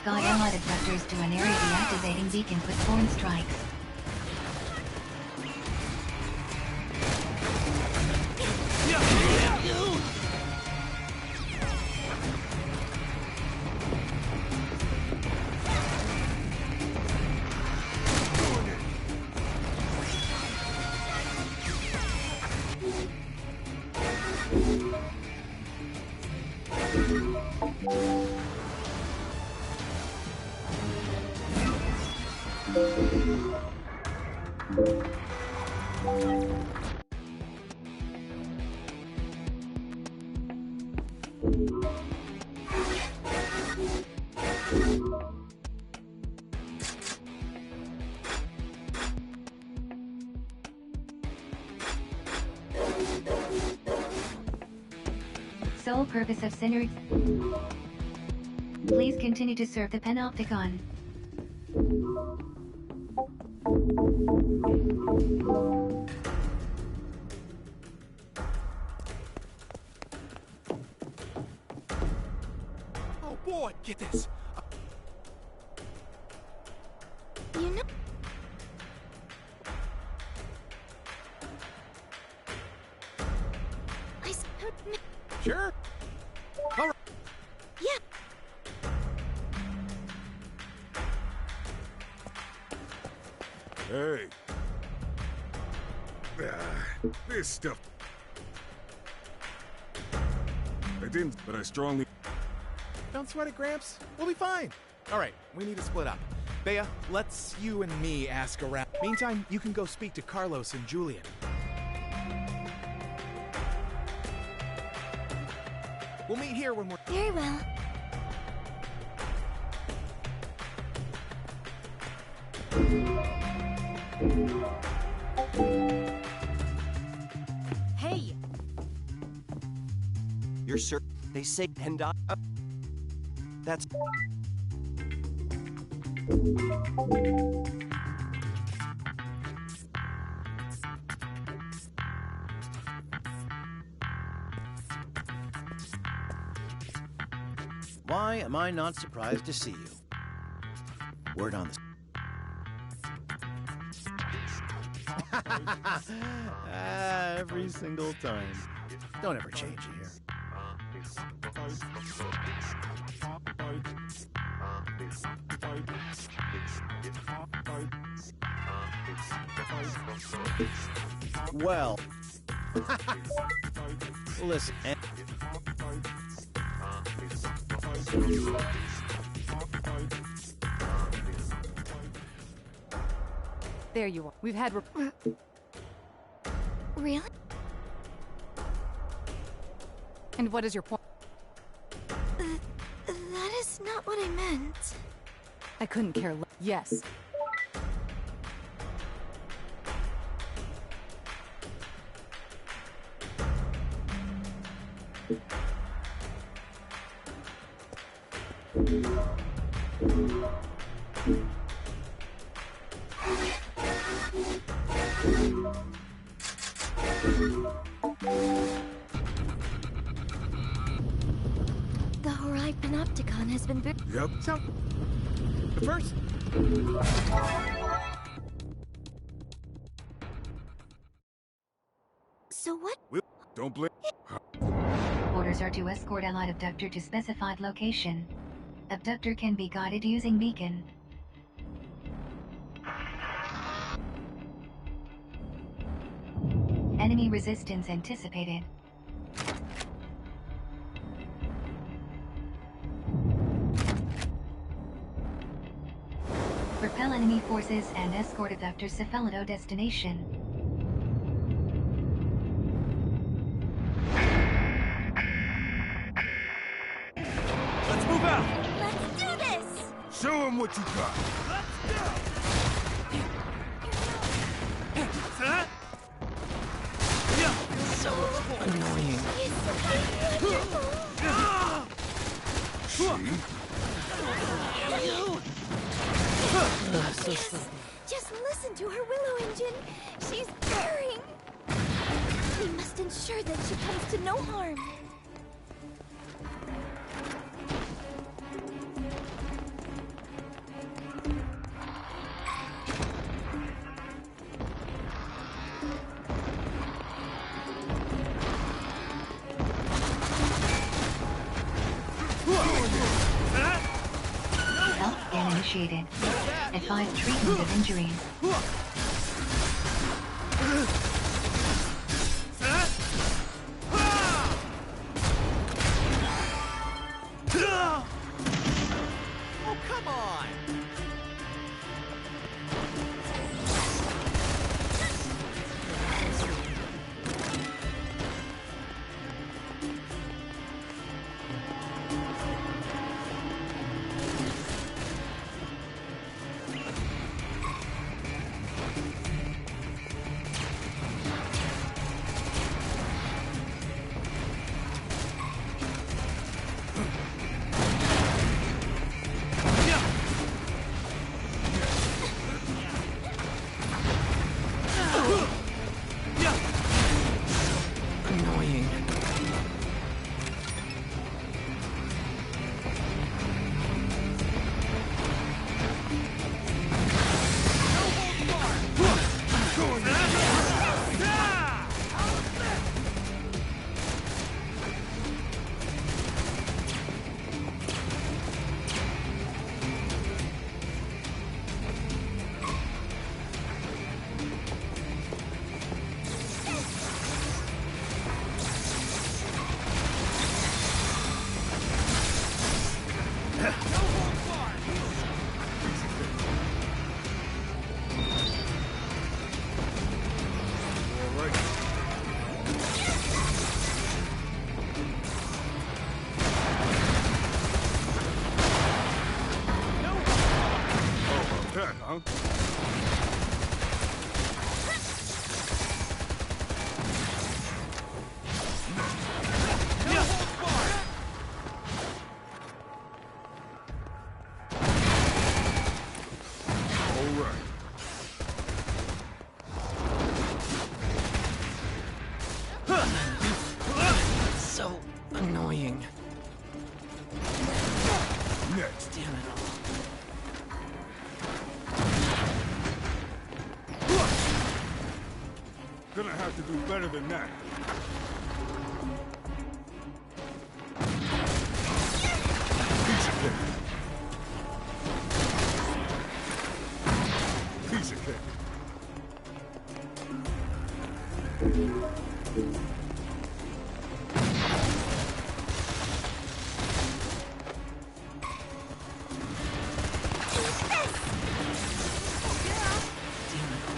God allied abductors to an area deactivating beacons with foreign strikes. Sole purpose of Sinner. Please continue to serve the Panopticon. Oh boy, get this. You know... Sure. All right. Yeah. Hey. This stuff. I didn't, but I strongly... Don't sweat it, Gramps. We'll be fine. All right, we need to split up. Bea, let's you and me ask around. Meantime, you can go speak to Carlos and Julian. We'll meet here when we're... Very well. Hey! You're certain? They say Hendai... That's... Why am I not surprised to see you? Word on the... Every single time. Don't ever change it here. Well... Listen... There you are. We've had Really? And what is your point? That is not what I meant. I couldn't care less. Yes. The Horai Panopticon has been Yep. So, but first, So what? Don't blame. Orders are to escort allied abductor to specified location. Abductor can be guided using beacon. Enemy resistance anticipated. Repel enemy forces and escort abductor Cephalodo destination. Let's move out. Let's do this! Show him what you got. Annoying. Just listen to her Willow engine. She's daring. We must ensure that she comes to no harm. Health scan initiated. Advise treatment of injuries. oh come on! Annoying. That, huh? All right. So annoying. Next. Damn it all. Gonna have to do better than that. Piece of cake. Piece of cake. Damn it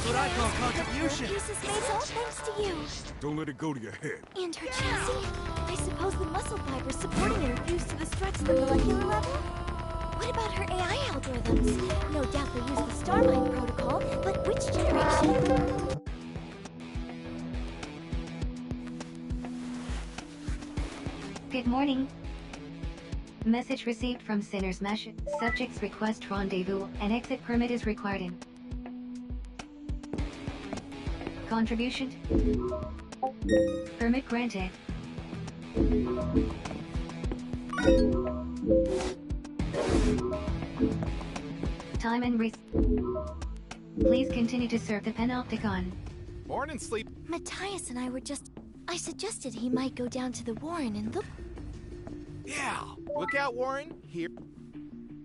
what I call contribution. Her piece is made all thanks to you. Don't let it go to your head. And her chassis? I suppose the muscle fibers supporting it are fused to the struts at the molecular level? What about her AI algorithms? No doubt they use the Starmine protocol, but which generation? Good morning. Message received from Sinner's Mesh. Subjects request rendezvous. An exit permit is required in. Contribution. Permit granted. Time and Please continue to serve the Panopticon. Born and sleep. Matthias and I were just... I suggested he might go down to the Warren and look... Yeah! Look out, Warren. Here.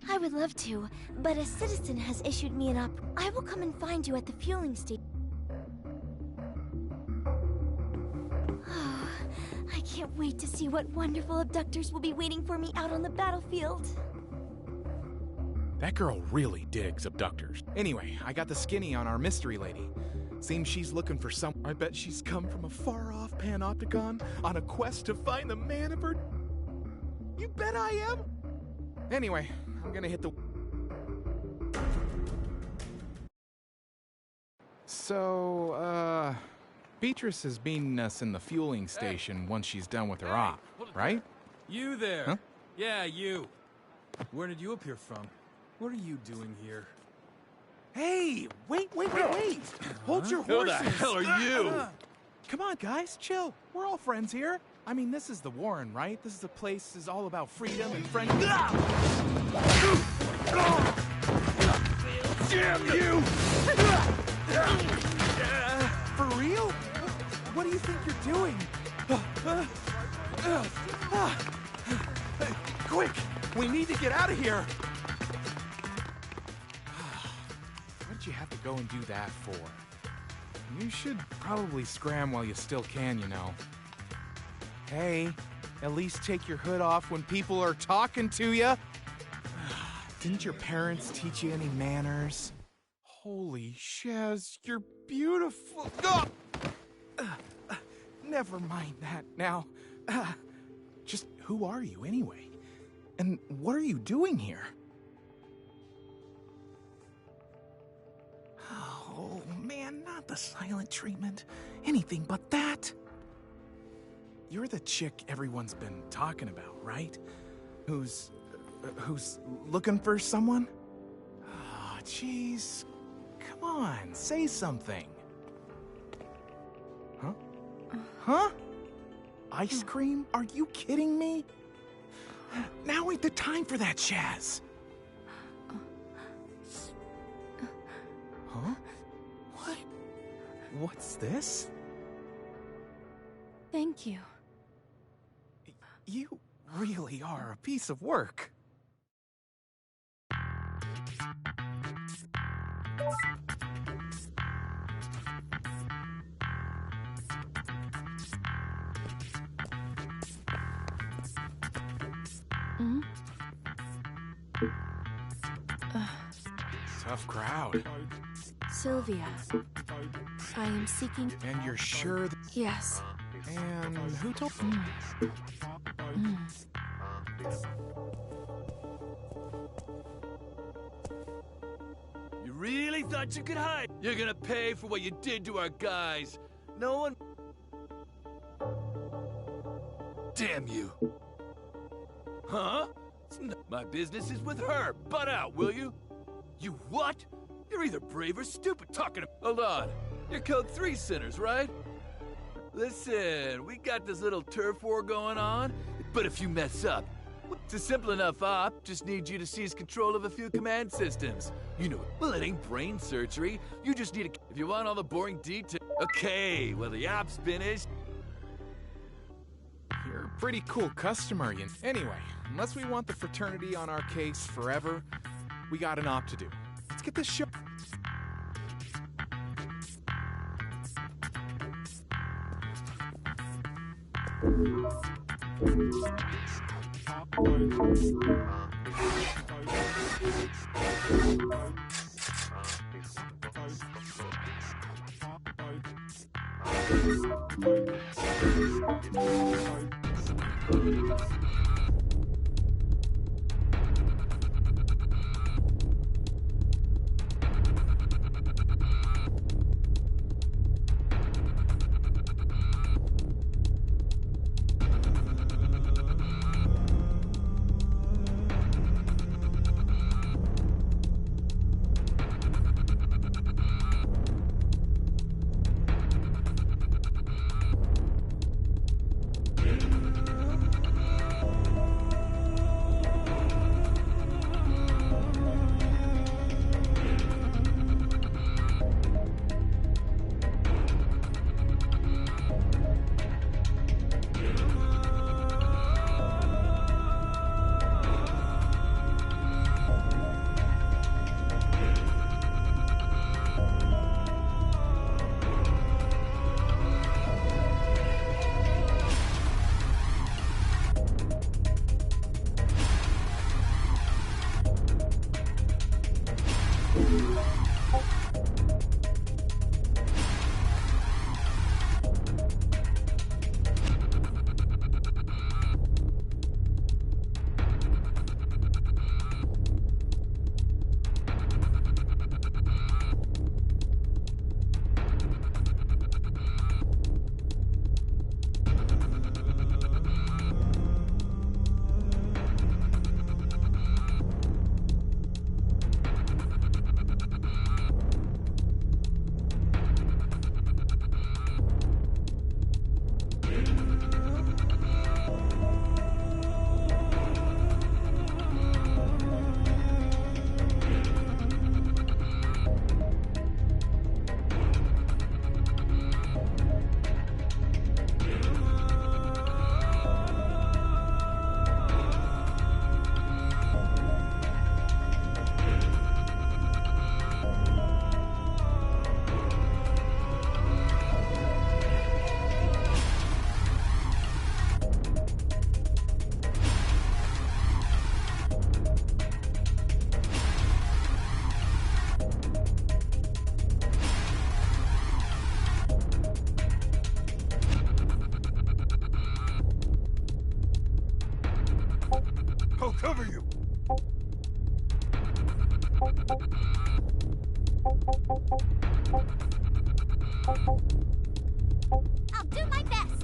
I would love to, but a citizen has issued me an I will come and find you at the fueling station. I can't wait to see what wonderful abductors will be waiting for me out on the battlefield. That girl really digs abductors. Anyway, I got the skinny on our mystery lady. Seems she's looking for some... I bet she's come from a far-off Panopticon on a quest to find the man of her... You bet I am! Anyway, I'm gonna hit the... So, Beatrice is meeting us in the fueling station once she's done with her op, right? You there! Huh? Yeah, you! Where did you appear from? What are you doing here? Hey! Wait! Hold your Who horses! the hell are you? Come on, guys, chill. We're all friends here. I mean, this is the Warren, right? This is a place is all about freedom and friendship. Damn you! For real? What do you think you're doing? Quick! We need to get out of here! What did you have to go and do that for? You should probably scram while you still can, you know. Hey, at least take your hood off when people are talking to you. Didn't your parents teach you any manners? Holy Shaz, you're beautiful. Never mind that now. Just who are you anyway? And what are you doing here? Oh man, not the silent treatment. Anything but that. You're the chick everyone's been talking about, right? Who's looking for someone? Oh, jeez. Come on, say something. Huh? Huh? Ice cream? Are you kidding me? Now ain't the time for that, Shaz. Huh? What? What's this? Thank you. You really are a piece of work. Tough crowd. Sylvia, I am seeking... And you're sure that... Yes. And who told... You really thought you could hide? You're gonna pay for what you did to our guys. No one... Damn you. Huh? My business is with her. Butt out, will you? You what? You're either brave or stupid talking to... Hold on. You're Code 3 sinners, right? Listen, we got this little turf war going on, but if you mess up, it's a simple enough op. Just need you to seize control of a few command systems. You know, well, it ain't brain surgery. You just need a... If you want all the boring details... Okay, well, the op's finished. You're a pretty cool customer, you... Anyway, unless we want the fraternity on our case forever, we got an op to do. Let's get this show... I'll cover you! I'll do my best!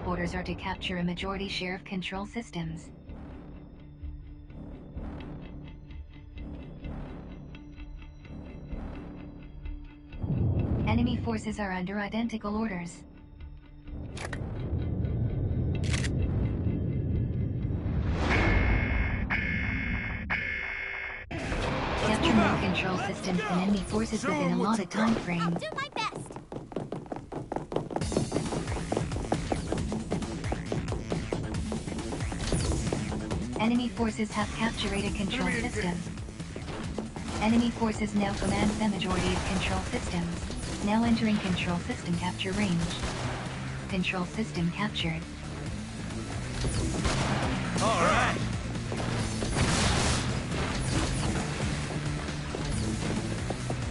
Orders are to capture a majority share of control systems. Enemy forces are under identical orders. Capture more control systems than enemy forces within allotted time frame. I'll do my best! Enemy forces have captured a control system. Enemy forces now command the majority of control systems. Now entering control system capture range. Control system captured. All right.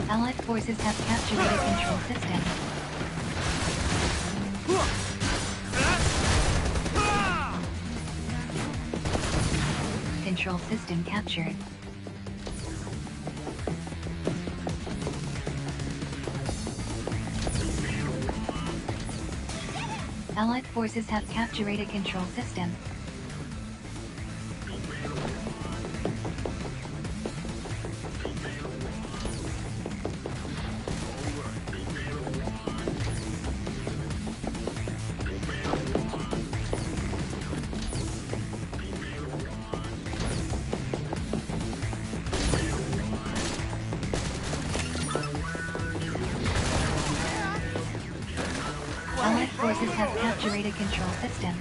Allied forces have captured a control system. Control system captured. Allied forces have captured a control system. Allied forces have captured a control system.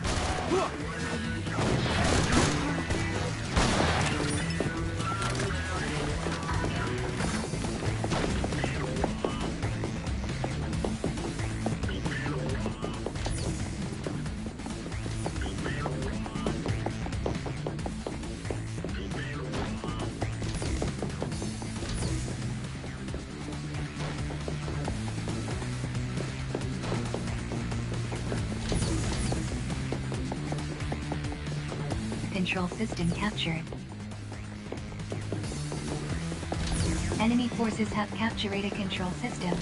Control system captured. Enemy forces have captured a control system.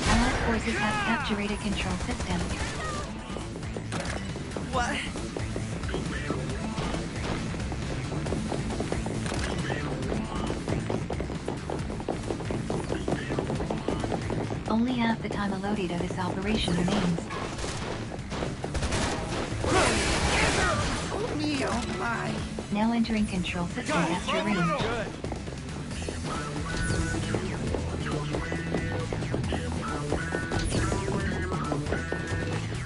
Allied forces have captured a control system. What? Only half the time allotted of this operation remains. Oh me, oh my. Now entering control system capture range.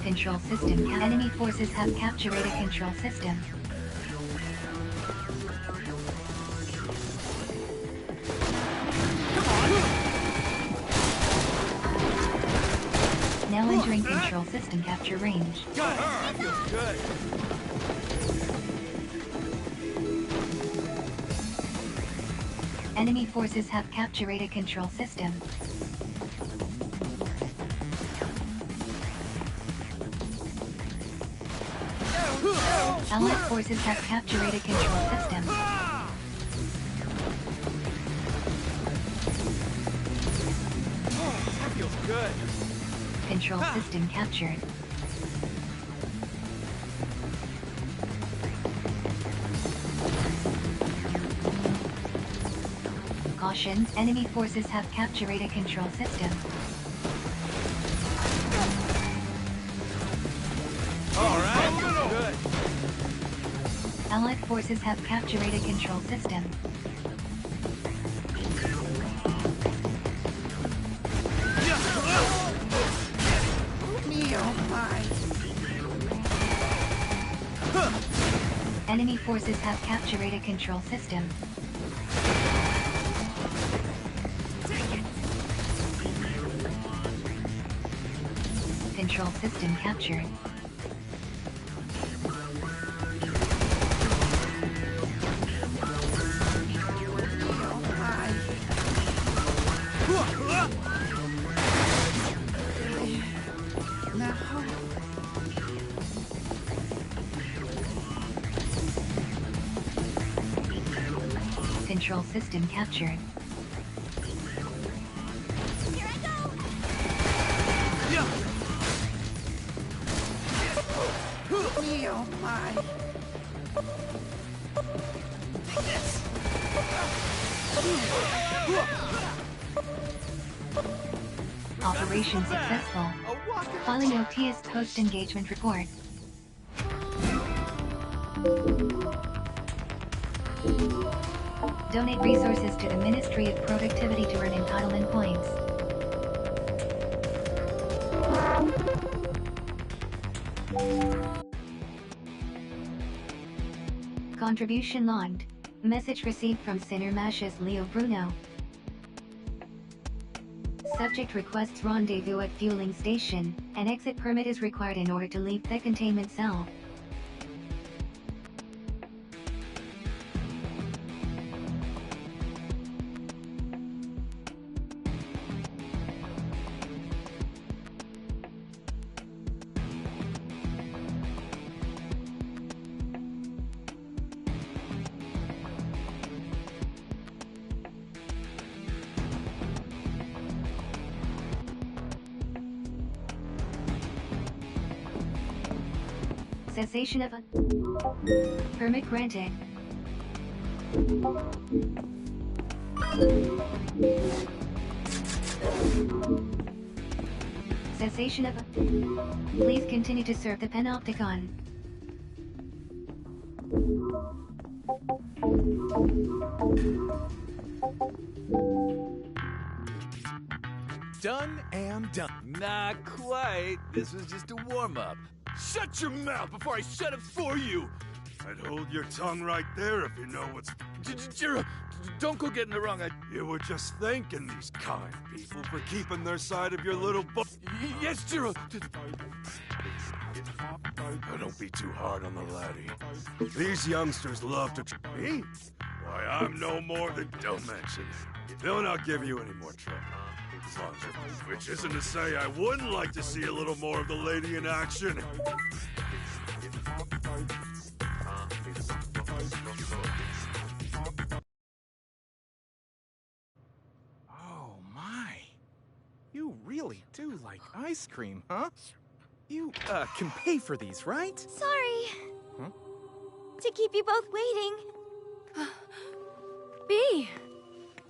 Control system. Enemy forces have captured a control system. Now entering control system capture range. Got her! I feel good. Enemy forces have captured a control system. Allied forces have captured a control system. That feels good. Control system captured. Caution, enemy forces have captured a control system. Alright, good. Allied forces have captured a control system. Me, oh my. Enemy forces have captured a control system. Control system captured. Control system captured. Here I go! Me, oh my. Operation successful. Filing OTS post-engagement report. Donate resources to the Ministry of Productivity to earn entitlement points. Contribution logged. Message received from Sinner Mash's Leo Bruno. Subject requests rendezvous at fueling station. An exit permit is required in order to leave the containment cell. Cessation of a permit granted. Cessation of a... Please continue to serve the Panopticon. Done and done. Not quite. This was just a warm-up. Shut your mouth before I shut it for you! I'd hold your tongue right there if you know what's... Jiro, don't go getting the wrong idea. You were just thanking these kind people for keeping their side of your little book. Yes, Jiro! Don't be too hard on the laddie. These youngsters love to... Me? Why, I'm no more than... Don't mention it. They'll not give you any more trouble. As long as you're... Which isn't to say I wouldn't like to see a little more of the lady in action. Oh my. You really do like ice cream, huh? You, can pay for these, right? Sorry. Huh? To keep you both waiting. B.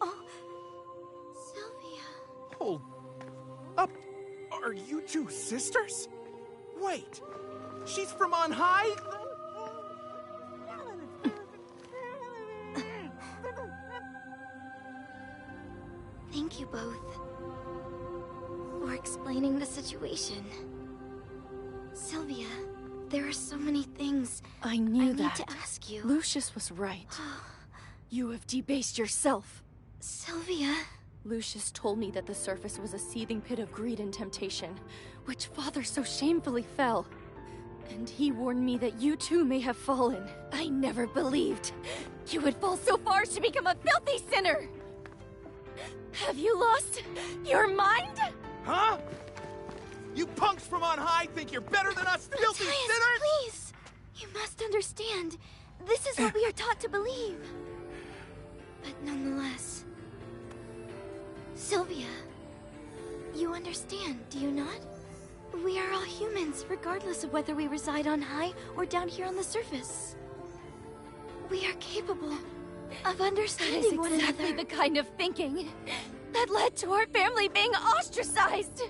Oh, Sylvia. Hold up. Are you two sisters? Wait. She's from on high? Thank you both for explaining the situation. Sylvia, there are so many things I need to ask you. Lucius was right. You have debased yourself. Sylvia. Lucius told me that the surface was a seething pit of greed and temptation, which Father so shamefully fell. And he warned me that you too may have fallen. I never believed you would fall so far as to become a filthy sinner! Have you lost your mind? Huh? You punks from on high think you're better than us filthy Matthias, sinners? Please! You must understand. This is what we are taught to believe. But nonetheless... Sylvia, you understand, do you not? We are all humans, regardless of whether we reside on high or down here on the surface. We are capable of understanding one another. That is exactly the kind of thinking that led to our family being ostracized.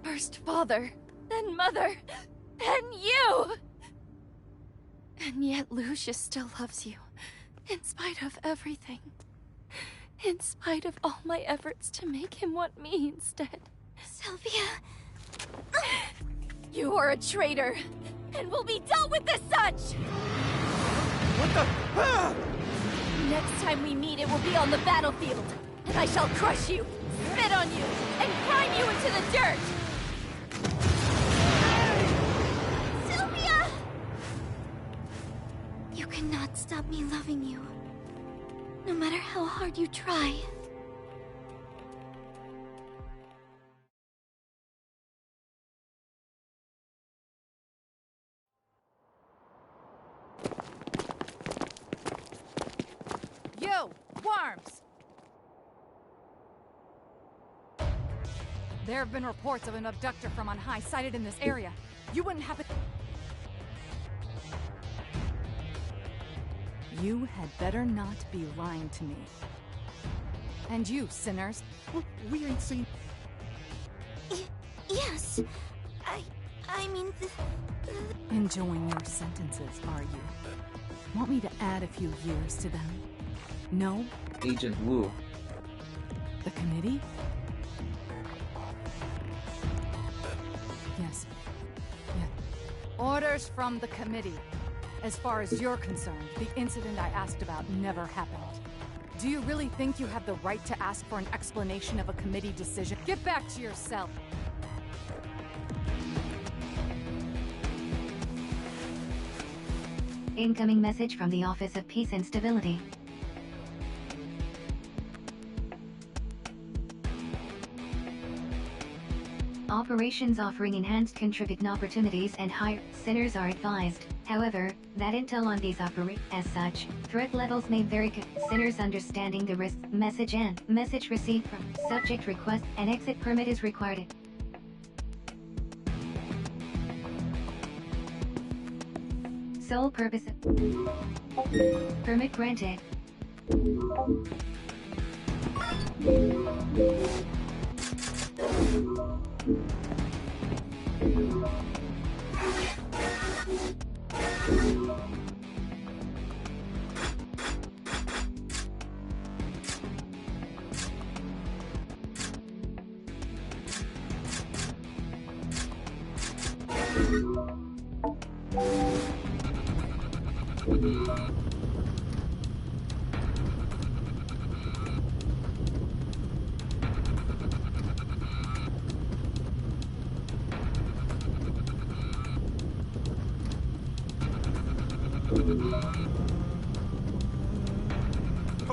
First father, then mother, then you! And yet Lucius still loves you, in spite of everything. In spite of all my efforts to make him want me instead. Sylvia... You are a traitor, and will be dealt with as such! What the... Next time we meet, it will be on the battlefield, and I shall crush you, spit on you, and grind you into the dirt! Sylvia! You cannot stop me loving you. No matter how hard you try. You! Worms! There have been reports of an abductor from on high sighted in this area. You wouldn't happen... You had better not be lying to me. And you, sinners. We ain't seen... Yes. I mean... Enjoying your sentences, are you? Want me to add a few years to them? No? Agent Wu. The committee? Yes. Yeah. Orders from the committee. As far as you're concerned, the incident I asked about never happened. Do you really think you have the right to ask for an explanation of a committee decision? Get back to your cell. Incoming message from the Office of Peace and Stability. Operations offering enhanced contribution opportunities and higher sinners are advised. However, that intel on these operate as such, threat levels may vary. Sinners understanding the risk message and message received from subject request and exit permit is required. Sole purpose of permit granted.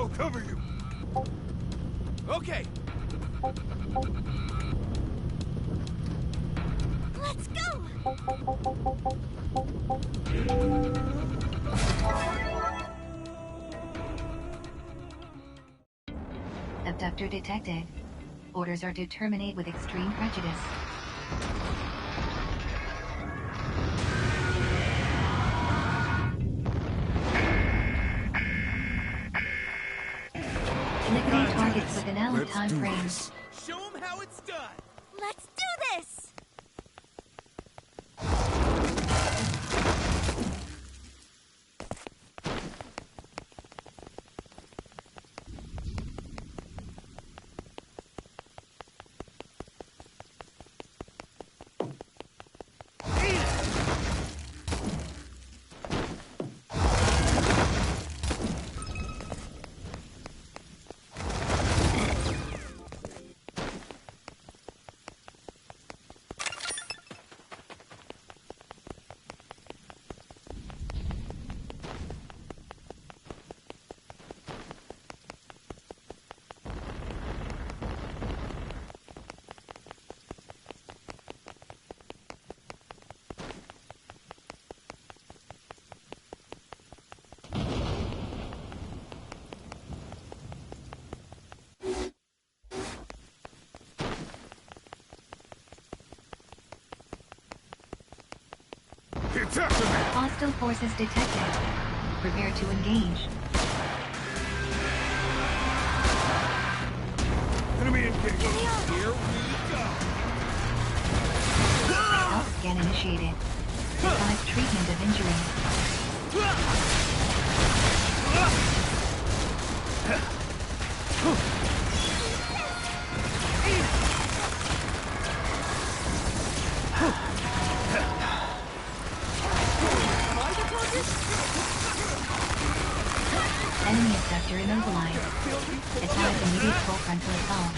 I'll cover you. Okay. Let's go! Abductor detected. Orders are to terminate with extreme prejudice. Eliminate targets with an hour time frame. Show them how it's done. Let's do this! It's after me! Hostile forces detected. Prepare to engage. Enemy engaged! Here we go. Health scan initiated. Advise treatment of injury. Enemy abductor immobilized. Advise immediate full frontal assault.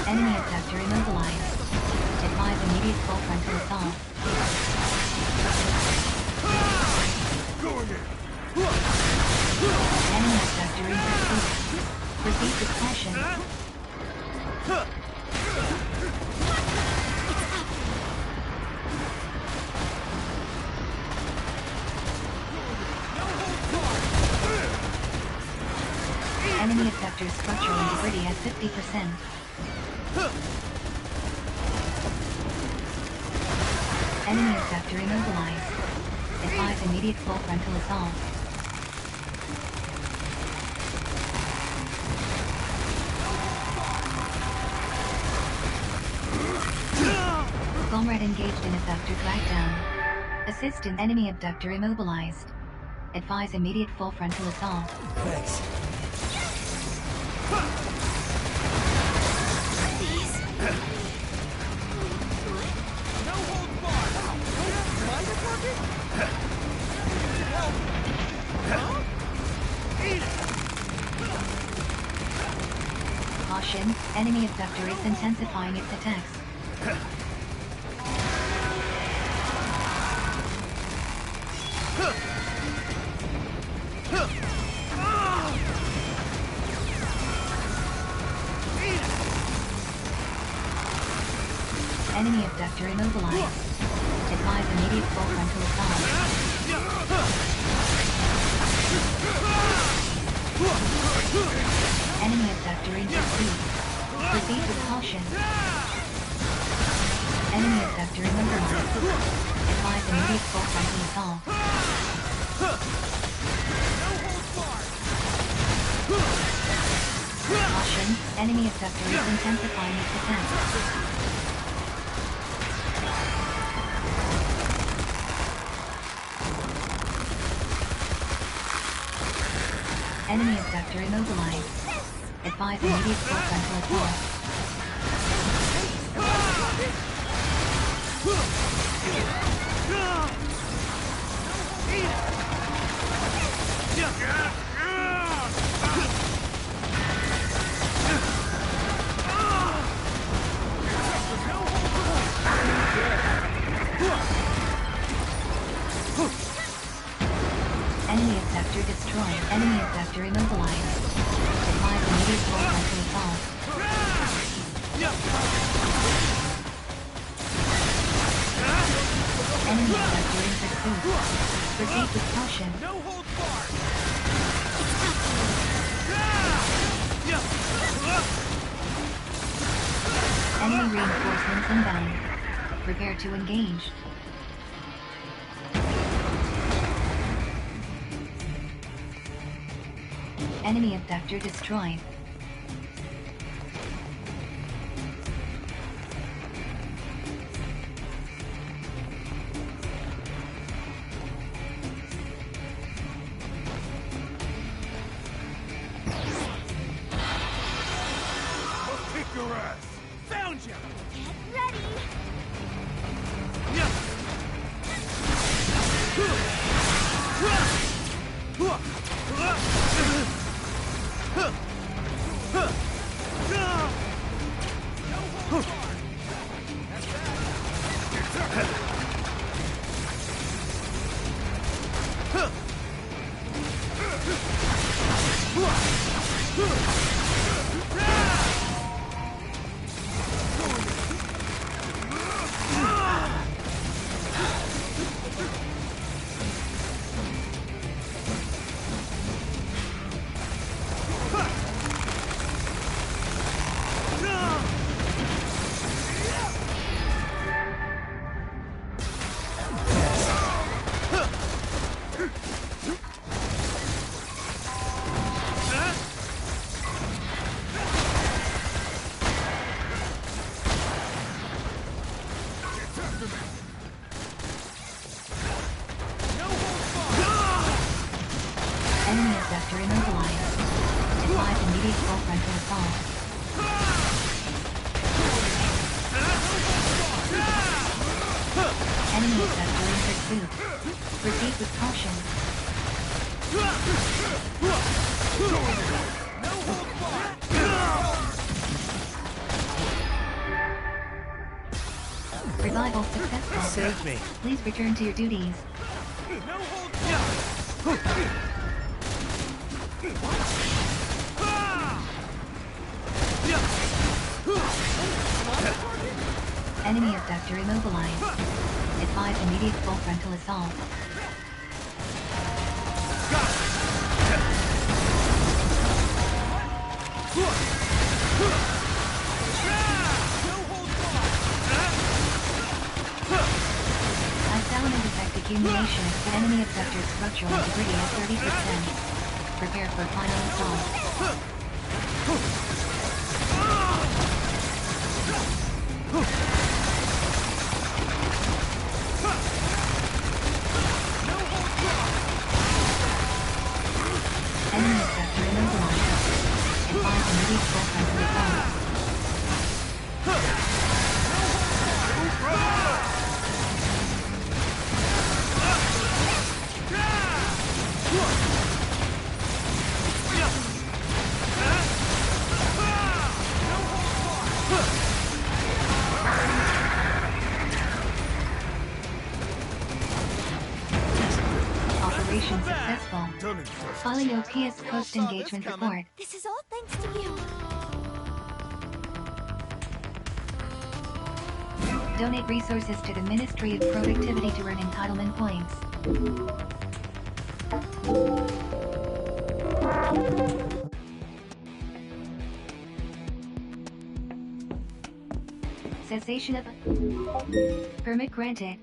Enemy abductor immobilized. Advise immediate full frontal assault. Enemy abductor in pursuit. Proceed with caution. Enemy abductor structural integrity at 50%. Enemy abductor immobilized. Advise immediate full frontal assault. Comrade engaged in abductor crackdown. Assist in enemy abductor immobilized. Advise immediate full frontal assault. Thanks. No hold barred. My department? Help. Huh? Eat it. Caution, enemy abductor is intensifying its attacks. Enemy abductor immobilized. Advise immediate full frontal assault. Enemy abductor in pursuit. Proceed with caution. Enemy abductor immobilized. Advise immediate full frontal assault. Caution, enemy abductor is intensifying its attack. Enemy abductor immobilized. Advise immediate full frontal assault. Enemy reinforcements inbound. Prepare to engage. Enemy abductor destroyed. I'll kick your ass! Found ya! Get ready! Enemy abductor immobilized. Advise immediate full frontal assault. Enemy abductor in pursuit. Proceed with caution. Revival successful. Save me. Please return to your duties. Enemy abductor immobilized. Advise immediate full frontal assault. I found and detect accumulation of enemy abductor structural debris at 30%. Prepare for final assault. Enemy abductor immobilized. Advise immediate full frontal assault. Operation successful. File your PS post-engagement report. This is all thanks to you. Donate resources to the Ministry of Productivity to earn entitlement points. Cessation of permit granted.